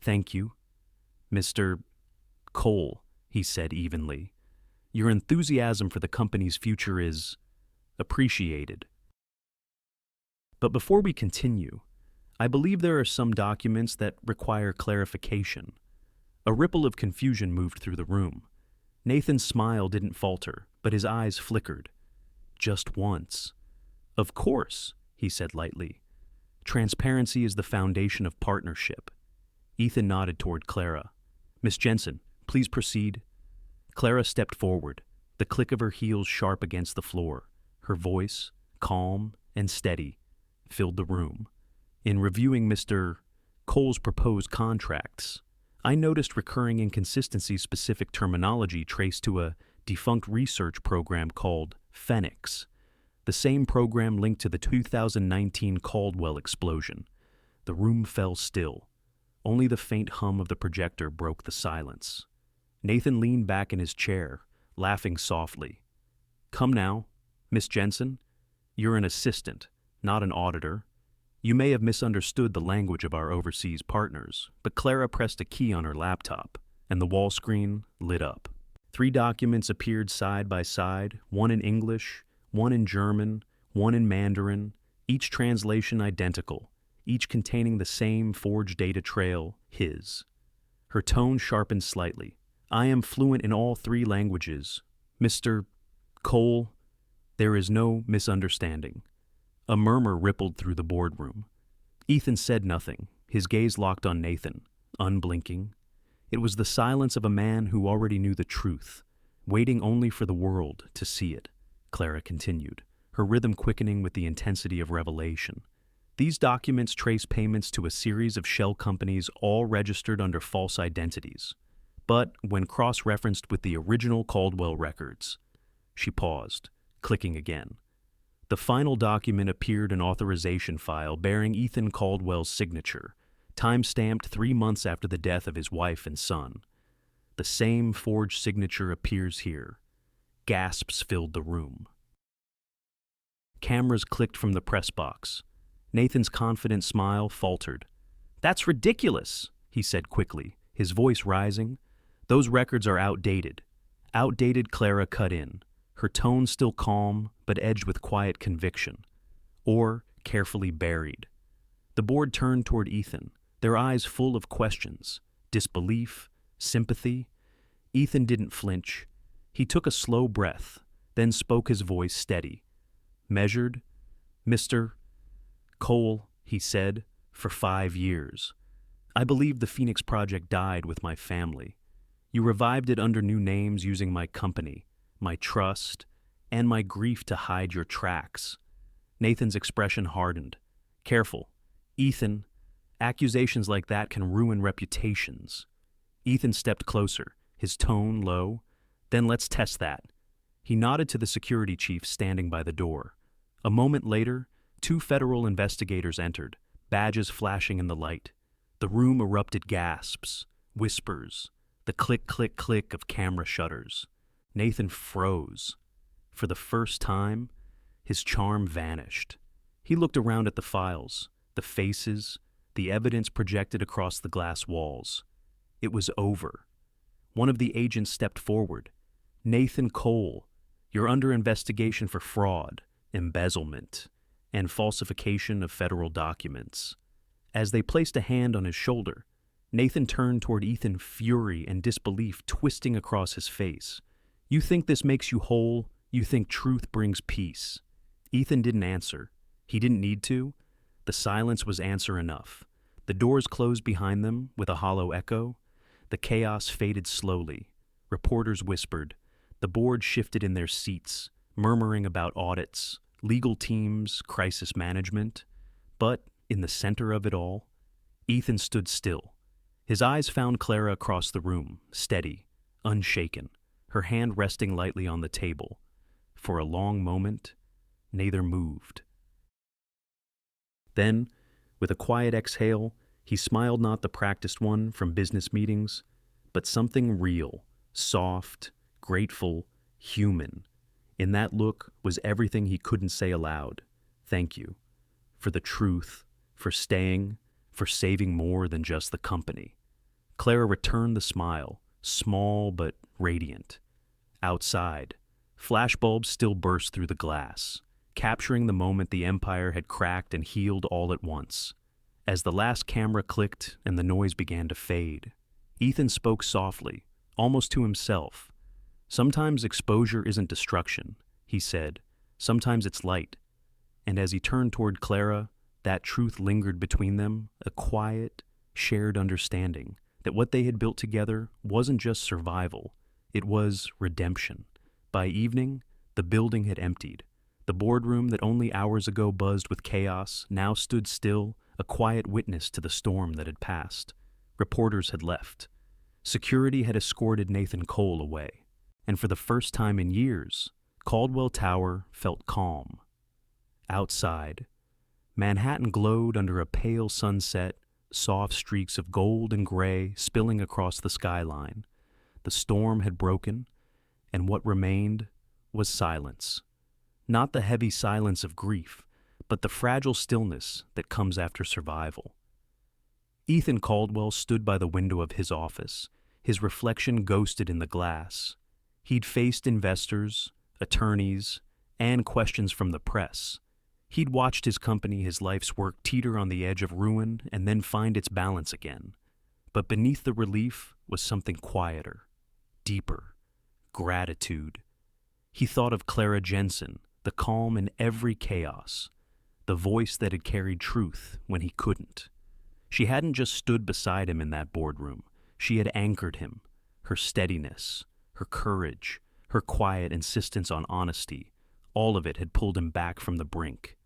"Thank you, Mr. Cole," he said evenly. "Your enthusiasm for the company's future is appreciated. But before we continue, I believe there are some documents that require clarification." A ripple of confusion moved through the room. Nathan's smile didn't falter, but his eyes flickered. "Just once." "Of course," he said lightly. "Transparency is the foundation of partnership." Ethan nodded toward Clara. "Miss Jensen, please proceed." Clara stepped forward, the click of her heels sharp against the floor. Her voice, calm and steady, filled the room. "In reviewing Mr. Cole's proposed contracts, I noticed recurring inconsistency-specific terminology traced to a defunct research program called Phoenix, the same program linked to the 2019 Caldwell explosion." The room fell still. Only the faint hum of the projector broke the silence. Nathan leaned back in his chair, laughing softly. "Come now, Miss Jensen. You're an assistant, not an auditor. You may have misunderstood the language of our overseas partners," but Clara pressed a key on her laptop, and the wall screen lit up. 3 documents appeared side by side, one in English, one in German, one in Mandarin, each translation identical, each containing the same forged data trail, his. Her tone sharpened slightly. "I am fluent in all 3 languages. Mr. Cole, there is no misunderstanding." A murmur rippled through the boardroom. Ethan said nothing, his gaze locked on Nathan, unblinking. It was the silence of a man who already knew the truth, waiting only for the world to see it. Clara continued, her rhythm quickening with the intensity of revelation. "These documents trace payments to a series of shell companies all registered under false identities. But when cross-referenced with the original Caldwell records..." She paused, clicking again. The final document appeared an authorization file bearing Ethan Caldwell's signature, time-stamped 3 months after the death of his wife and son. The same forged signature appears here. Gasps filled the room. Cameras clicked from the press box. Nathan's confident smile faltered. "That's ridiculous," he said quickly, his voice rising. "Those records are outdated." "Outdated," Clara cut in, her tone still calm but edged with quiet conviction. "Or carefully buried." The board turned toward Ethan, their eyes full of questions, disbelief, sympathy. Ethan didn't flinch. He took a slow breath, then spoke, his voice steady. Measured. "Mr. Cole," he said, "for 5 years. I believe the Phoenix Project died with my family. You revived it under new names using my company, my trust, and my grief to hide your tracks." Nathan's expression hardened. "Careful. Ethan, accusations like that can ruin reputations." Ethan stepped closer, his tone low. "Then let's test that." He nodded to the security chief standing by the door. A moment later, 2 federal investigators entered, badges flashing in the light. The room erupted gasps, whispers, the click, click, click of camera shutters. Nathan froze. For the first time, his charm vanished. He looked around at the files, the faces, the evidence projected across the glass walls. It was over. One of the agents stepped forward. "Nathan Cole, you're under investigation for fraud, embezzlement, and falsification of federal documents." As they placed a hand on his shoulder, Nathan turned toward Ethan, fury and disbelief twisting across his face. "You think this makes you whole? You think truth brings peace?" Ethan didn't answer. He didn't need to. The silence was answer enough. The doors closed behind them with a hollow echo. The chaos faded slowly. Reporters whispered. The board shifted in their seats, murmuring about audits, legal teams, crisis management. But in the center of it all, Ethan stood still. His eyes found Clara across the room, steady, unshaken, her hand resting lightly on the table. For a long moment, neither moved. Then, with a quiet exhale, he smiled, not the practiced one from business meetings, but something real, soft, grateful, human. In that look was everything he couldn't say aloud. Thank you. For the truth, for staying, for saving more than just the company. Clara returned the smile, small but radiant. Outside, flashbulbs still burst through the glass, capturing the moment the empire had cracked and healed all at once. As the last camera clicked and the noise began to fade, Ethan spoke softly, almost to himself. "Sometimes exposure isn't destruction," he said. "Sometimes it's light." And as he turned toward Clara, that truth lingered between them, a quiet, shared understanding that what they had built together wasn't just survival, it was redemption. By evening, the building had emptied. The boardroom that only hours ago buzzed with chaos now stood still, a quiet witness to the storm that had passed. Reporters had left. Security had escorted Nathan Cole away. And for the first time in years, Caldwell Tower felt calm. Outside, Manhattan glowed under a pale sunset, soft streaks of gold and gray spilling across the skyline. The storm had broken, and what remained was silence. Not the heavy silence of grief, but the fragile stillness that comes after survival. Ethan Caldwell stood by the window of his office, his reflection ghosted in the glass. He'd faced investors, attorneys, and questions from the press. He'd watched his company, his life's work, teeter on the edge of ruin and then find its balance again. But beneath the relief was something quieter, deeper, gratitude. He thought of Clara Jensen, the calm in every chaos, the voice that had carried truth when he couldn't. She hadn't just stood beside him in that boardroom. She had anchored him, her steadiness, her courage, her quiet insistence on honesty. All of it had pulled him back from the brink.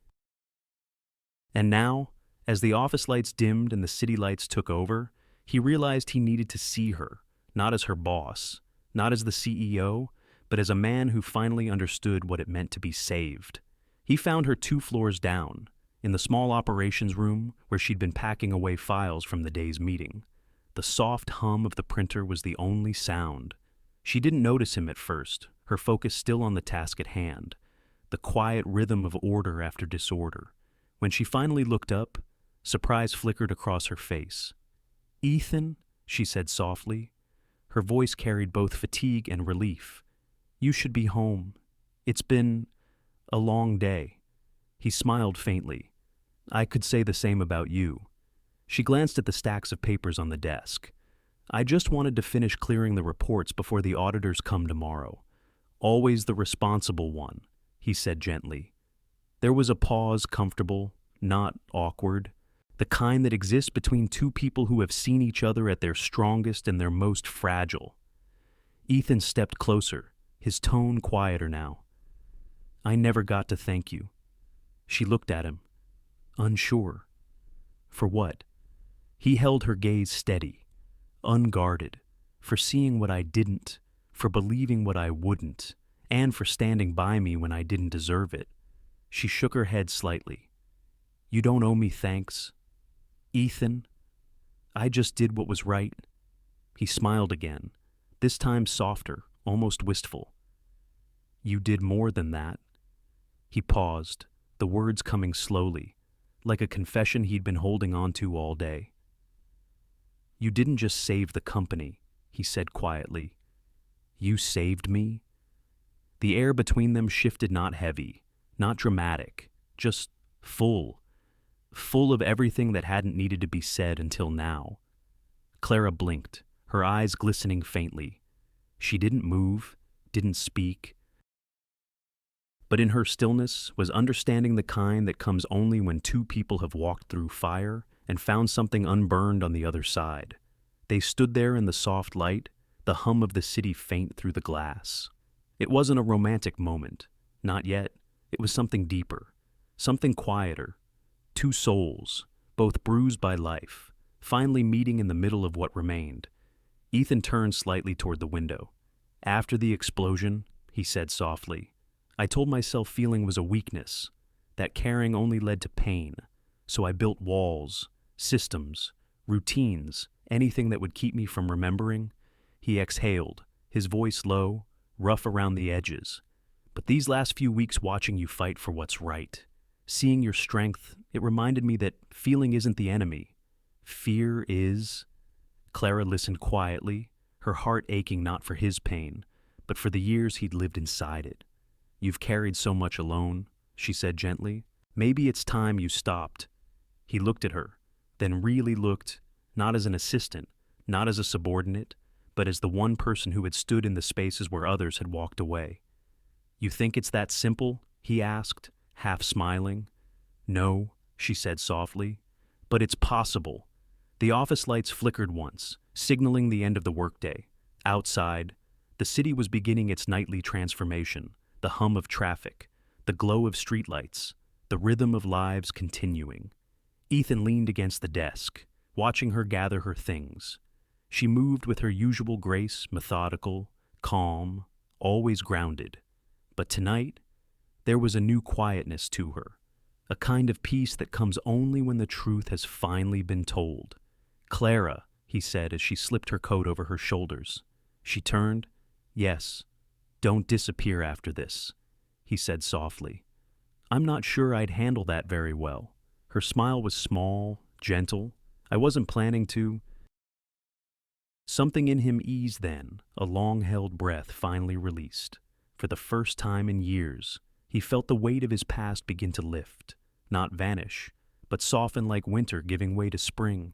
And now, as the office lights dimmed and the city lights took over, he realized he needed to see her, not as her boss, not as the CEO, but as a man who finally understood what it meant to be saved. He found her 2 floors down, in the small operations room where she'd been packing away files from the day's meeting. The soft hum of the printer was the only sound. She didn't notice him at first, her focus still on the task at hand, the quiet rhythm of order after disorder. When she finally looked up, surprise flickered across her face. "Ethan," she said softly. Her voice carried both fatigue and relief. "You should be home. It's been a long day." He smiled faintly. "I could say the same about you." She glanced at the stacks of papers on the desk. "I just wanted to finish clearing the reports before the auditors come tomorrow." "Always the responsible one," he said gently. There was a pause, comfortable, not awkward, the kind that exists between 2 people who have seen each other at their strongest and their most fragile. Ethan stepped closer, his tone quieter now. "I never got to thank you." She looked at him, unsure. For what? He held her gaze steady, unguarded, for seeing what I didn't, for believing what I wouldn't, and for standing by me when I didn't deserve it. She shook her head slightly. "You don't owe me thanks, Ethan. I just did what was right." He smiled again, this time softer, almost wistful. "You did more than that." He paused, the words coming slowly, like a confession he'd been holding on to all day. "You didn't just save the company," he said quietly. "You saved me." The air between them shifted, not heavy, not dramatic, just full of everything that hadn't needed to be said until now. Clara blinked, her eyes glistening faintly. She didn't move, didn't speak, but in her stillness was understanding the kind that comes only when two people have walked through fire and found something unburned on the other side. They stood there in the soft light, the hum of the city faint through the glass. It wasn't a romantic moment, not yet. It was something deeper, something quieter. Two souls, both bruised by life, finally meeting in the middle of what remained. Ethan turned slightly toward the window. After the explosion, he said softly, I told myself feeling was a weakness, that caring only led to pain, so I built walls, systems, routines, anything that would keep me from remembering. He exhaled, his voice low, rough around the edges. But these last few weeks watching you fight for what's right, seeing your strength, it reminded me that feeling isn't the enemy. Fear is. Clara listened quietly, her heart aching not for his pain, but for the years he'd lived inside it. You've carried so much alone, she said gently. Maybe it's time you stopped. He looked at her, then really looked, not as an assistant, not as a subordinate, but as the one person who had stood in the spaces where others had walked away. You think it's that simple? He asked, half smiling. No, she said softly, but it's possible. The office lights flickered once, signaling the end of the workday. Outside, the city was beginning its nightly transformation. The hum of traffic, the glow of streetlights, the rhythm of lives continuing. Ethan leaned against the desk, watching her gather her things. She moved with her usual grace, methodical, calm, always grounded. But tonight, there was a new quietness to her, a kind of peace that comes only when the truth has finally been told. Clara, he said as she slipped her coat over her shoulders. She turned. Yes. Don't disappear after this, he said softly. I'm not sure I'd handle that very well. Her smile was small, gentle. I wasn't planning to. Something in him eased then, a long-held breath finally released. For the first time in years, he felt the weight of his past begin to lift, not vanish, but soften like winter giving way to spring.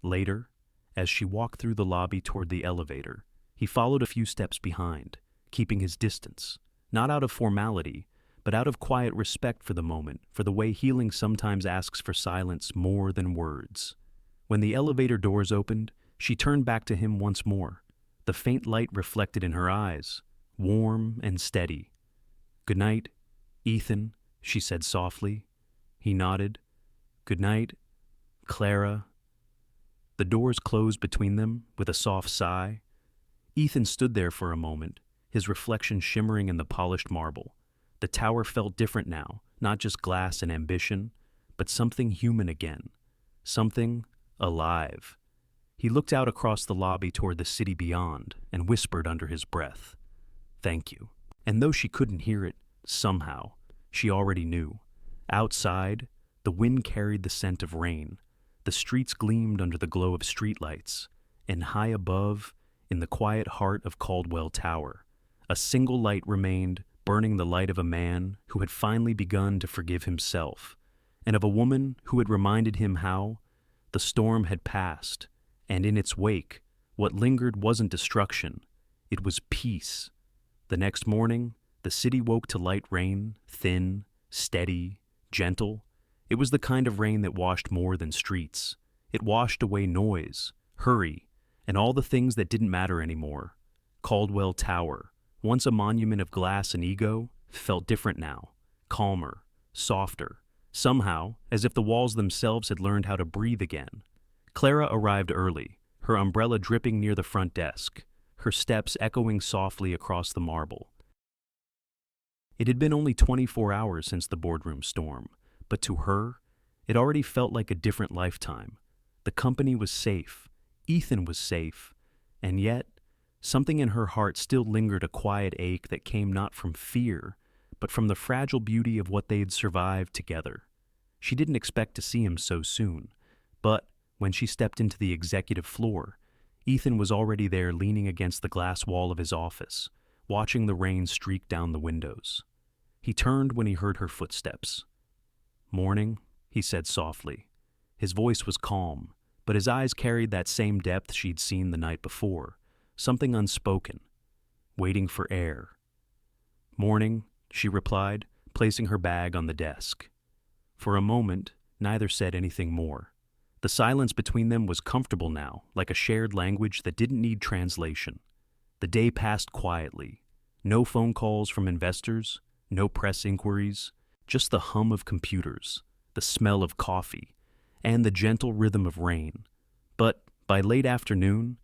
Later, as she walked through the lobby toward the elevator, he followed a few steps behind, keeping his distance, not out of formality, but out of quiet respect for the moment, for the way healing sometimes asks for silence more than words. When the elevator doors opened, she turned back to him once more, the faint light reflected in her eyes, warm and steady. Good night, Ethan, she said softly. He nodded. Good night, Clara. The doors closed between them with a soft sigh. Ethan stood there for a moment, his reflection shimmering in the polished marble. The tower felt different now, not just glass and ambition, but something human again, something alive. He looked out across the lobby toward the city beyond and whispered under his breath, Thank you. And though she couldn't hear it, somehow, she already knew. Outside, the wind carried the scent of rain. The streets gleamed under the glow of streetlights, and high above, in the quiet heart of Caldwell Tower, a single light remained, burning the light of a man who had finally begun to forgive himself, and of a woman who had reminded him how the storm had passed, and in its wake, what lingered wasn't destruction, it was peace. The next morning, the city woke to light rain, thin, steady, gentle. It was the kind of rain that washed more than streets. It washed away noise, hurry, and all the things that didn't matter anymore. Caldwell Tower, once a monument of glass and ego, felt different now, calmer, softer, somehow as if the walls themselves had learned how to breathe again. Clara arrived early, her umbrella dripping near the front desk, her steps echoing softly across the marble. It had been only 24 hours since the boardroom storm, but to her, it already felt like a different lifetime. The company was safe, Ethan was safe, and yet, something in her heart still lingered, a quiet ache that came not from fear, but from the fragile beauty of what they had survived together. She didn't expect to see him so soon, but when she stepped into the executive floor, Ethan was already there leaning against the glass wall of his office, watching the rain streak down the windows. He turned when he heard her footsteps. Morning, he said softly. His voice was calm, but his eyes carried that same depth she'd seen the night before, something unspoken, waiting for air. "Morning," she replied, placing her bag on the desk. For a moment, neither said anything more. The silence between them was comfortable now, like a shared language that didn't need translation. The day passed quietly. No phone calls from investors, no press inquiries, just the hum of computers, the smell of coffee, and the gentle rhythm of rain. But by late afternoon,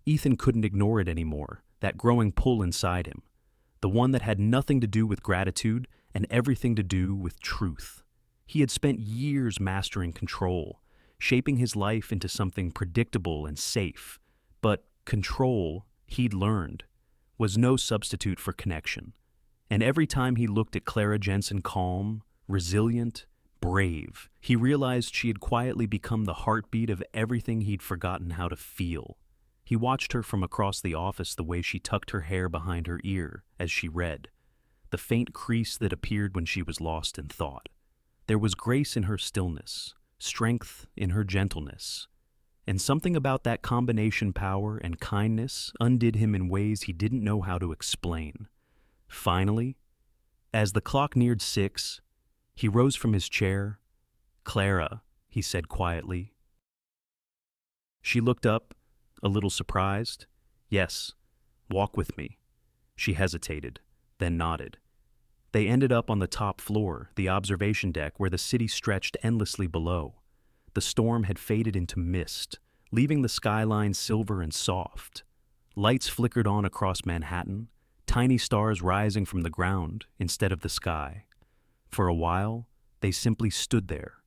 Ethan couldn't ignore it anymore, that growing pull inside him, the one that had nothing to do with gratitude and everything to do with truth. He had spent years mastering control, shaping his life into something predictable and safe, but control, he'd learned, was no substitute for connection. And every time he looked at Clara Jensen calm, resilient, brave, he realized she had quietly become the heartbeat of everything he'd forgotten how to feel. He watched her from across the office, the way she tucked her hair behind her ear as she read, the faint crease that appeared when she was lost in thought. There was grace in her stillness, strength in her gentleness, and something about that combination, power and kindness, undid him in ways he didn't know how to explain. Finally, as the clock neared 6, he rose from his chair. "Clara," he said quietly. She looked up, a little surprised. "Yes, walk with me." She hesitated, then nodded. They ended up on the top floor, the observation deck where the city stretched endlessly below. The storm had faded into mist, leaving the skyline silver and soft. Lights flickered on across Manhattan, tiny stars rising from the ground instead of the sky. For a while, they simply stood there,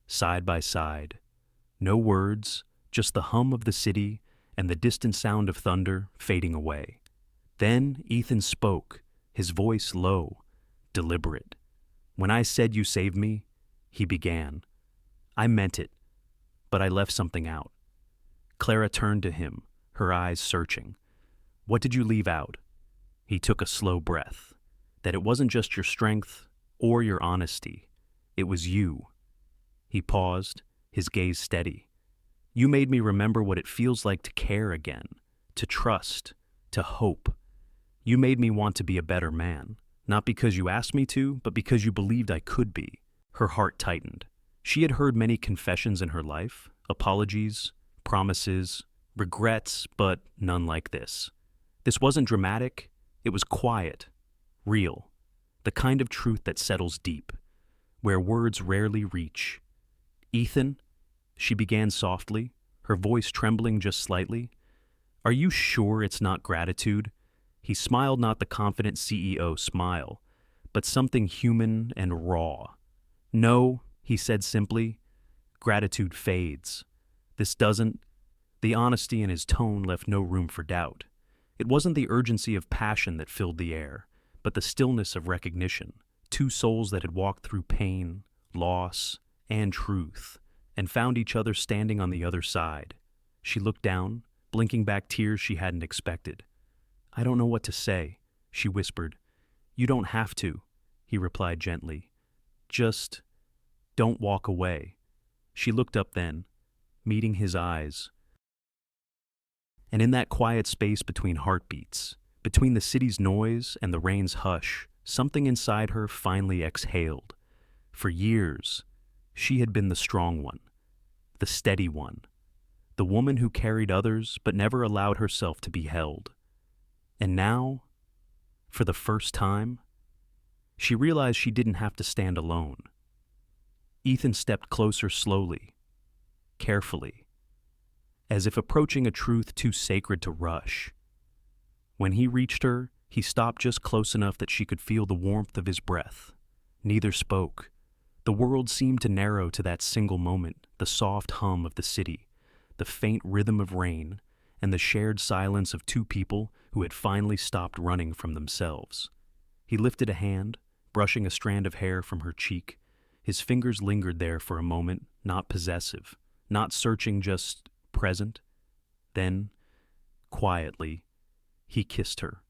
side by side. No words, just the hum of the city and the distant sound of thunder fading away. Then Ethan spoke, his voice low, deliberate. "When I said you saved me," he began, "I meant it, but I left something out." Clara turned to him, her eyes searching. "What did you leave out?" He took a slow breath. "That it wasn't just your strength or your honesty. It was you." He paused, his gaze steady. "You made me remember what it feels like to care again, to trust, to hope. You made me want to be a better man, not because you asked me to, but because you believed I could be." Her heart tightened. She had heard many confessions in her life, apologies, promises, regrets, but none like this. This wasn't dramatic, it was quiet, real, the kind of truth that settles deep, where words rarely reach. "Ethan," she began softly, her voice trembling just slightly, "are you sure it's not gratitude?" He smiled, not the confident CEO smile, but something human and raw. "No," he said simply, "gratitude fades. This doesn't." The honesty in his tone left no room for doubt. It wasn't the urgency of passion that filled the air, but the stillness of recognition. Two souls that had walked through pain, loss, and truth, and found each other standing on the other side. She looked down, blinking back tears she hadn't expected. "I don't know what to say," she whispered. "You don't have to," he replied gently. "Just don't walk away." She looked up then, meeting his eyes. And in that quiet space between heartbeats, between the city's noise and the rain's hush, something inside her finally exhaled. For years, she had been the strong one, the steady one, the woman who carried others but never allowed herself to be held. And now, for the first time, she realized she didn't have to stand alone. Ethan stepped closer slowly, carefully, as if approaching a truth too sacred to rush. When he reached her, he stopped just close enough that she could feel the warmth of his breath. Neither spoke. The world seemed to narrow to that single moment, the soft hum of the city, the faint rhythm of rain, and the shared silence of two people who had finally stopped running from themselves. He lifted a hand, brushing a strand of hair from her cheek. His fingers lingered there for a moment, not possessive, not searching, just present. Then, quietly, he kissed her.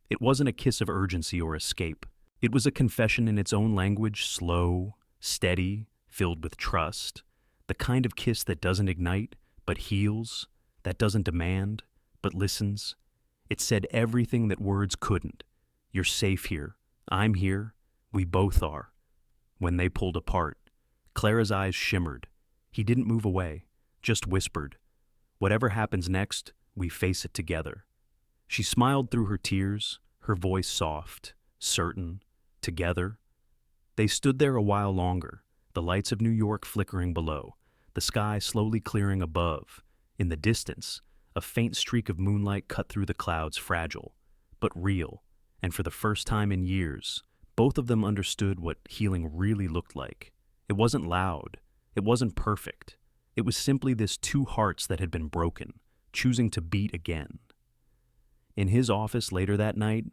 It wasn't a kiss of urgency or escape. It was a confession in its own language, slow, steady, filled with trust. The kind of kiss that doesn't ignite, but heals, that doesn't demand, but listens. It said everything that words couldn't. You're safe here. I'm here. We both are. When they pulled apart, Clara's eyes shimmered. He didn't move away, just whispered, "Whatever happens next, we face it together." She smiled through her tears, her voice soft, certain, together. They stood there a while longer, the lights of New York flickering below, the sky slowly clearing above. In the distance, a faint streak of moonlight cut through the clouds, fragile, but real, and for the first time in years, both of them understood what healing really looked like. It wasn't loud, it wasn't perfect. It was simply this two hearts that had been broken, choosing to beat again. In his office later that night,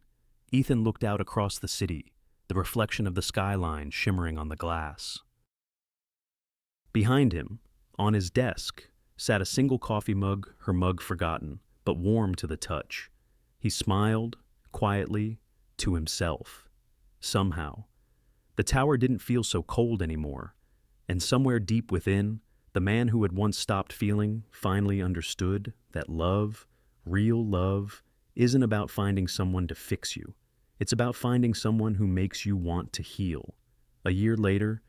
Ethan looked out across the city, the reflection of the skyline shimmering on the glass. Behind him, on his desk, sat a single coffee mug, her mug forgotten, but warm to the touch. He smiled, quietly, to himself. Somehow, the tower didn't feel so cold anymore, and somewhere deep within, the man who had once stopped feeling finally understood that love, real love, isn't about finding someone to fix you. It's about finding someone who makes you want to heal. A year later,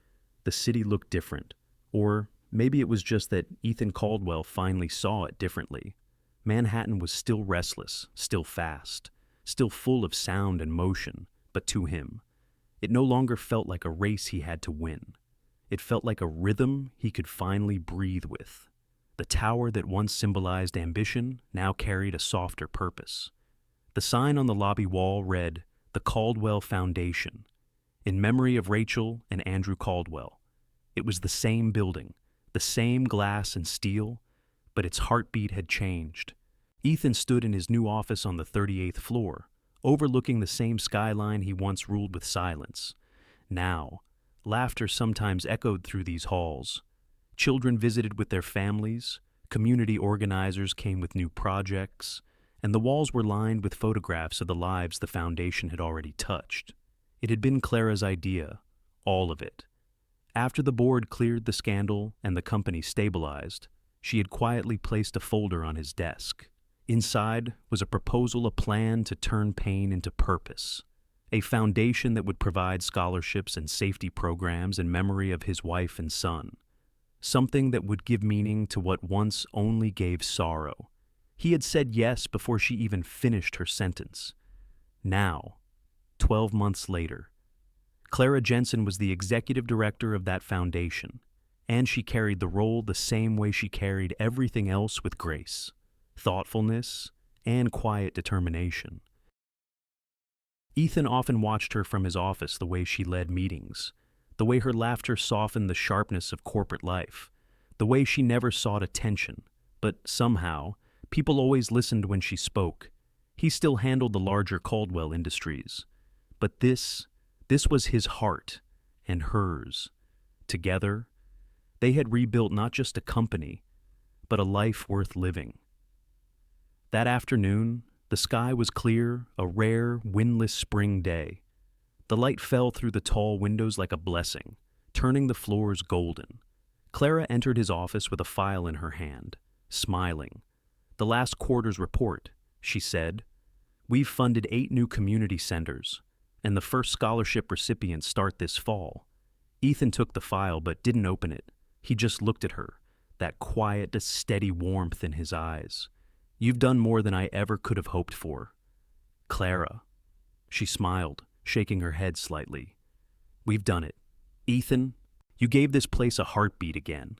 the city looked different. Or maybe it was just that Ethan Caldwell finally saw it differently. Manhattan was still restless, still fast, still full of sound and motion, but to him, it no longer felt like a race he had to win. It felt like a rhythm he could finally breathe with. The tower that once symbolized ambition now carried a softer purpose. The sign on the lobby wall read, "The Caldwell Foundation," in memory of Rachel and Andrew Caldwell. It was the same building, the same glass and steel, but its heartbeat had changed. Ethan stood in his new office on the 38th floor, overlooking the same skyline he once ruled with silence. Now, laughter sometimes echoed through these halls. Children visited with their families, community organizers came with new projects, and the walls were lined with photographs of the lives the foundation had already touched. It had been Clara's idea, all of it. After the board cleared the scandal and the company stabilized, she had quietly placed a folder on his desk. Inside was a proposal, a plan to turn pain into purpose, a foundation that would provide scholarships and safety programs in memory of his wife and son, something that would give meaning to what once only gave sorrow. He had said yes before she even finished her sentence. Now, 12 months later, Clara Jensen was the executive director of that foundation, and she carried the role the same way she carried everything else, with grace, thoughtfulness, and quiet determination. Ethan often watched her from his office, the way she led meetings, the way her laughter softened the sharpness of corporate life, the way she never sought attention, but somehow, people always listened when she spoke. He still handled the larger Caldwell Industries, but this was his heart and hers. Together, they had rebuilt not just a company, but a life worth living. That afternoon, the sky was clear, a rare, windless spring day. The light fell through the tall windows like a blessing, turning the floors golden. Clara entered his office with a file in her hand, smiling. "The last quarter's report," she said. "We've funded 8 new community centers, and the first scholarship recipients start this fall." Ethan took the file but didn't open it. He just looked at her, that quiet, steady warmth in his eyes. "You've done more than I ever could have hoped for." "Clara." She smiled, shaking her head slightly. "We've done it. Ethan, you gave this place a heartbeat again."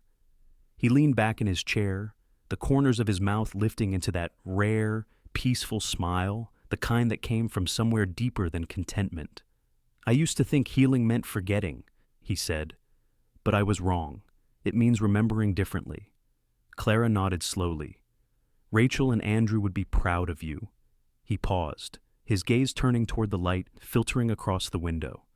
He leaned back in his chair, the corners of his mouth lifting into that rare, peaceful smile, the kind that came from somewhere deeper than contentment. "I used to think healing meant forgetting," he said, "but I was wrong. It means remembering differently." Clara nodded slowly. "Rachel and Andrew would be proud of you." He paused, his gaze turning toward the light filtering across the window.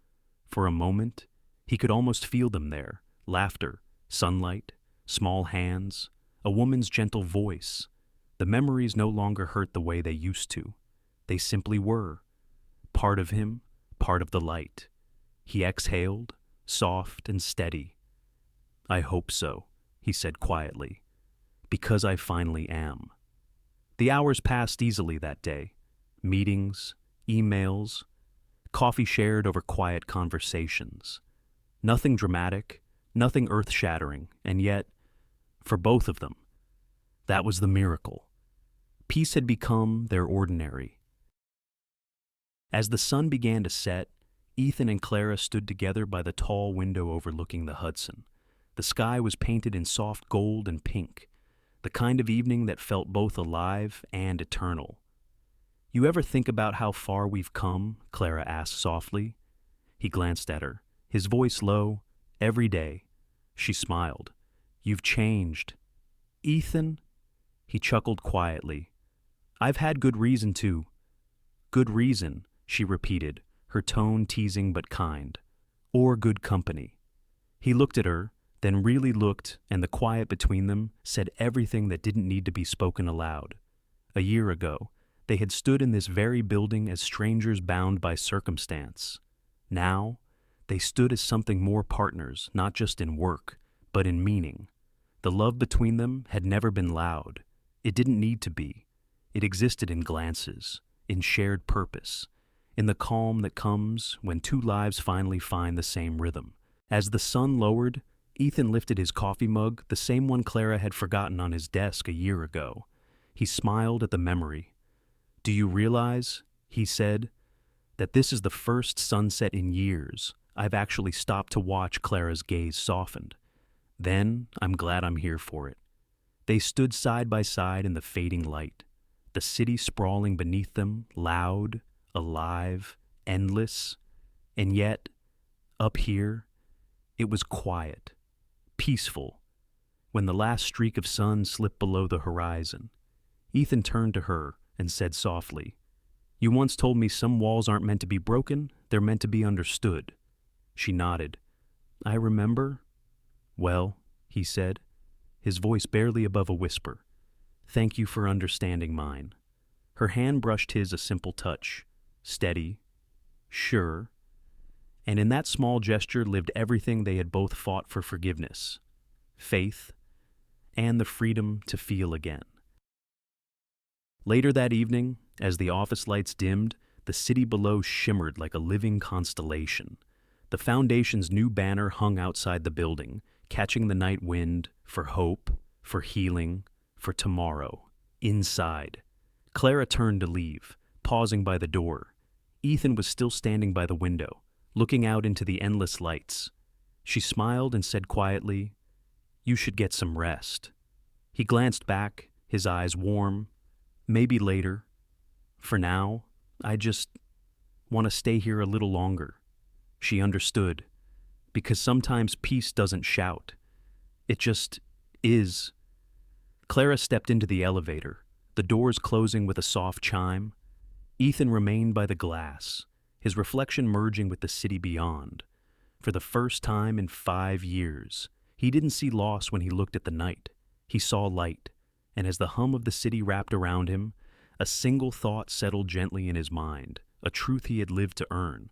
For a moment, he could almost feel them there, laughter, sunlight, small hands, a woman's gentle voice. The memories no longer hurt the way they used to. They simply were. Part of him, part of the light. He exhaled, soft and steady. "I hope so," he he said quietly. Because I finally am. The hours passed easily that day. Meetings, emails, coffee shared over quiet conversations. Nothing dramatic, nothing earth-shattering, and yet, for both of them, that was the miracle. Peace had become their ordinary. As the sun began to set, Ethan and Clara stood together by the tall window overlooking the Hudson. The sky was painted in soft gold and pink, the kind of evening that felt both alive and eternal. You ever think about how far we've come? Clara asked softly. He glanced at her, his voice low. Every day. She smiled. You've changed. Ethan? He chuckled quietly. I've had good reason to. Good reason, she repeated, her tone teasing but kind. Or good company. He looked at her, then really looked, and the quiet between them said everything that didn't need to be spoken aloud. A year ago, they had stood in this very building as strangers bound by circumstance. Now, they stood as something more, partners, not just in work, but in meaning. The love between them had never been loud. It didn't need to be. It existed in glances, in shared purpose, in the calm that comes when two lives finally find the same rhythm. As the sun lowered, Ethan lifted his coffee mug, the same one Clara had forgotten on his desk a year ago. He smiled at the memory. Do you realize, he said, that this is the first sunset in years I've actually stopped to watch? Clara's gaze softened. Then I'm glad I'm here for it. They stood side by side in the fading light, the city sprawling beneath them, loud, alive, endless, and yet, up here, it was quiet, peaceful. When the last streak of sun slipped below the horizon, Ethan turned to her and said softly, You once told me some walls aren't meant to be broken, they're meant to be understood. She nodded. I remember. Well, he said, his voice barely above a whisper, thank you for understanding mine. Her hand brushed his, a simple touch, steady, sure, and in that small gesture lived everything they had both fought for: forgiveness, faith, and the freedom to feel again. Later that evening, as the office lights dimmed, the city below shimmered like a living constellation. The Foundation's new banner hung outside the building, catching the night wind for hope, for healing, for tomorrow. Inside, Clara turned to leave, pausing by the door. Ethan was still standing by the window, looking out into the endless lights. She smiled and said quietly, You should get some rest. He glanced back, his eyes warm. Maybe later. For now, I just want to stay here a little longer. She understood, because sometimes peace doesn't shout. It just is. Clara stepped into the elevator, the doors closing with a soft chime. Ethan remained by the glass, his reflection merging with the city beyond. For the first time in 5 years, he didn't see loss when he looked at the night. He saw light, and as the hum of the city wrapped around him, a single thought settled gently in his mind, a truth he had lived to earn.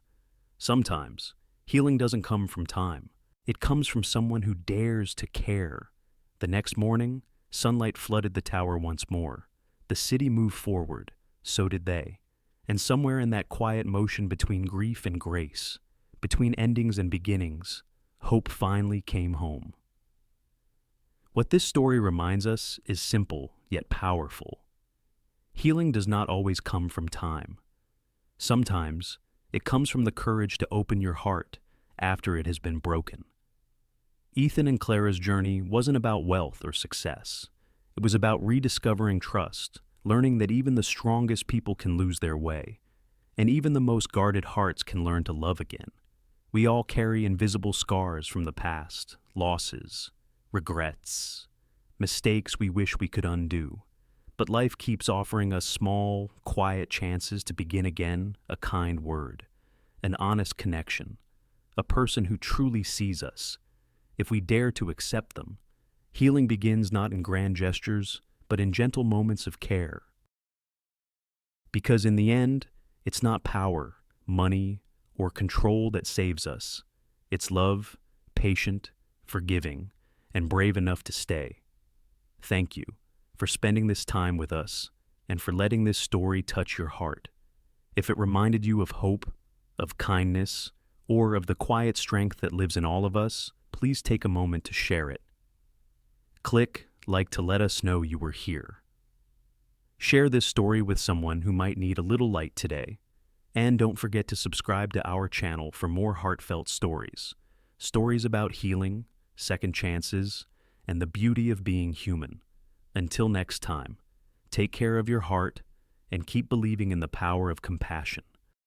Sometimes, healing doesn't come from time. It comes from someone who dares to care. The next morning, sunlight flooded the tower once more. The city moved forward, so did they. And somewhere in that quiet motion between grief and grace, between endings and beginnings, hope finally came home. What this story reminds us is simple yet powerful. Healing does not always come from time. Sometimes, it comes from the courage to open your heart after it has been broken. Ethan and Clara's journey wasn't about wealth or success. It was about rediscovering trust, learning that even the strongest people can lose their way, and even the most guarded hearts can learn to love again. We all carry invisible scars from the past, losses, regrets, mistakes we wish we could undo. But life keeps offering us small, quiet chances to begin again, a kind word, an honest connection, a person who truly sees us. If we dare to accept them, healing begins not in grand gestures, but in gentle moments of care. Because in the end, it's not power, money, or control that saves us. It's love, patient, forgiving, and brave enough to stay. Thank you for spending this time with us and for letting this story touch your heart. If it reminded you of hope, of kindness, or of the quiet strength that lives in all of us, please take a moment to share it. Click like to let us know you were here. Share this story with someone who might need a little light today. And don't forget to subscribe to our channel for more heartfelt stories. Stories about healing, second chances, and the beauty of being human. Until next time, take care of your heart and keep believing in the power of compassion.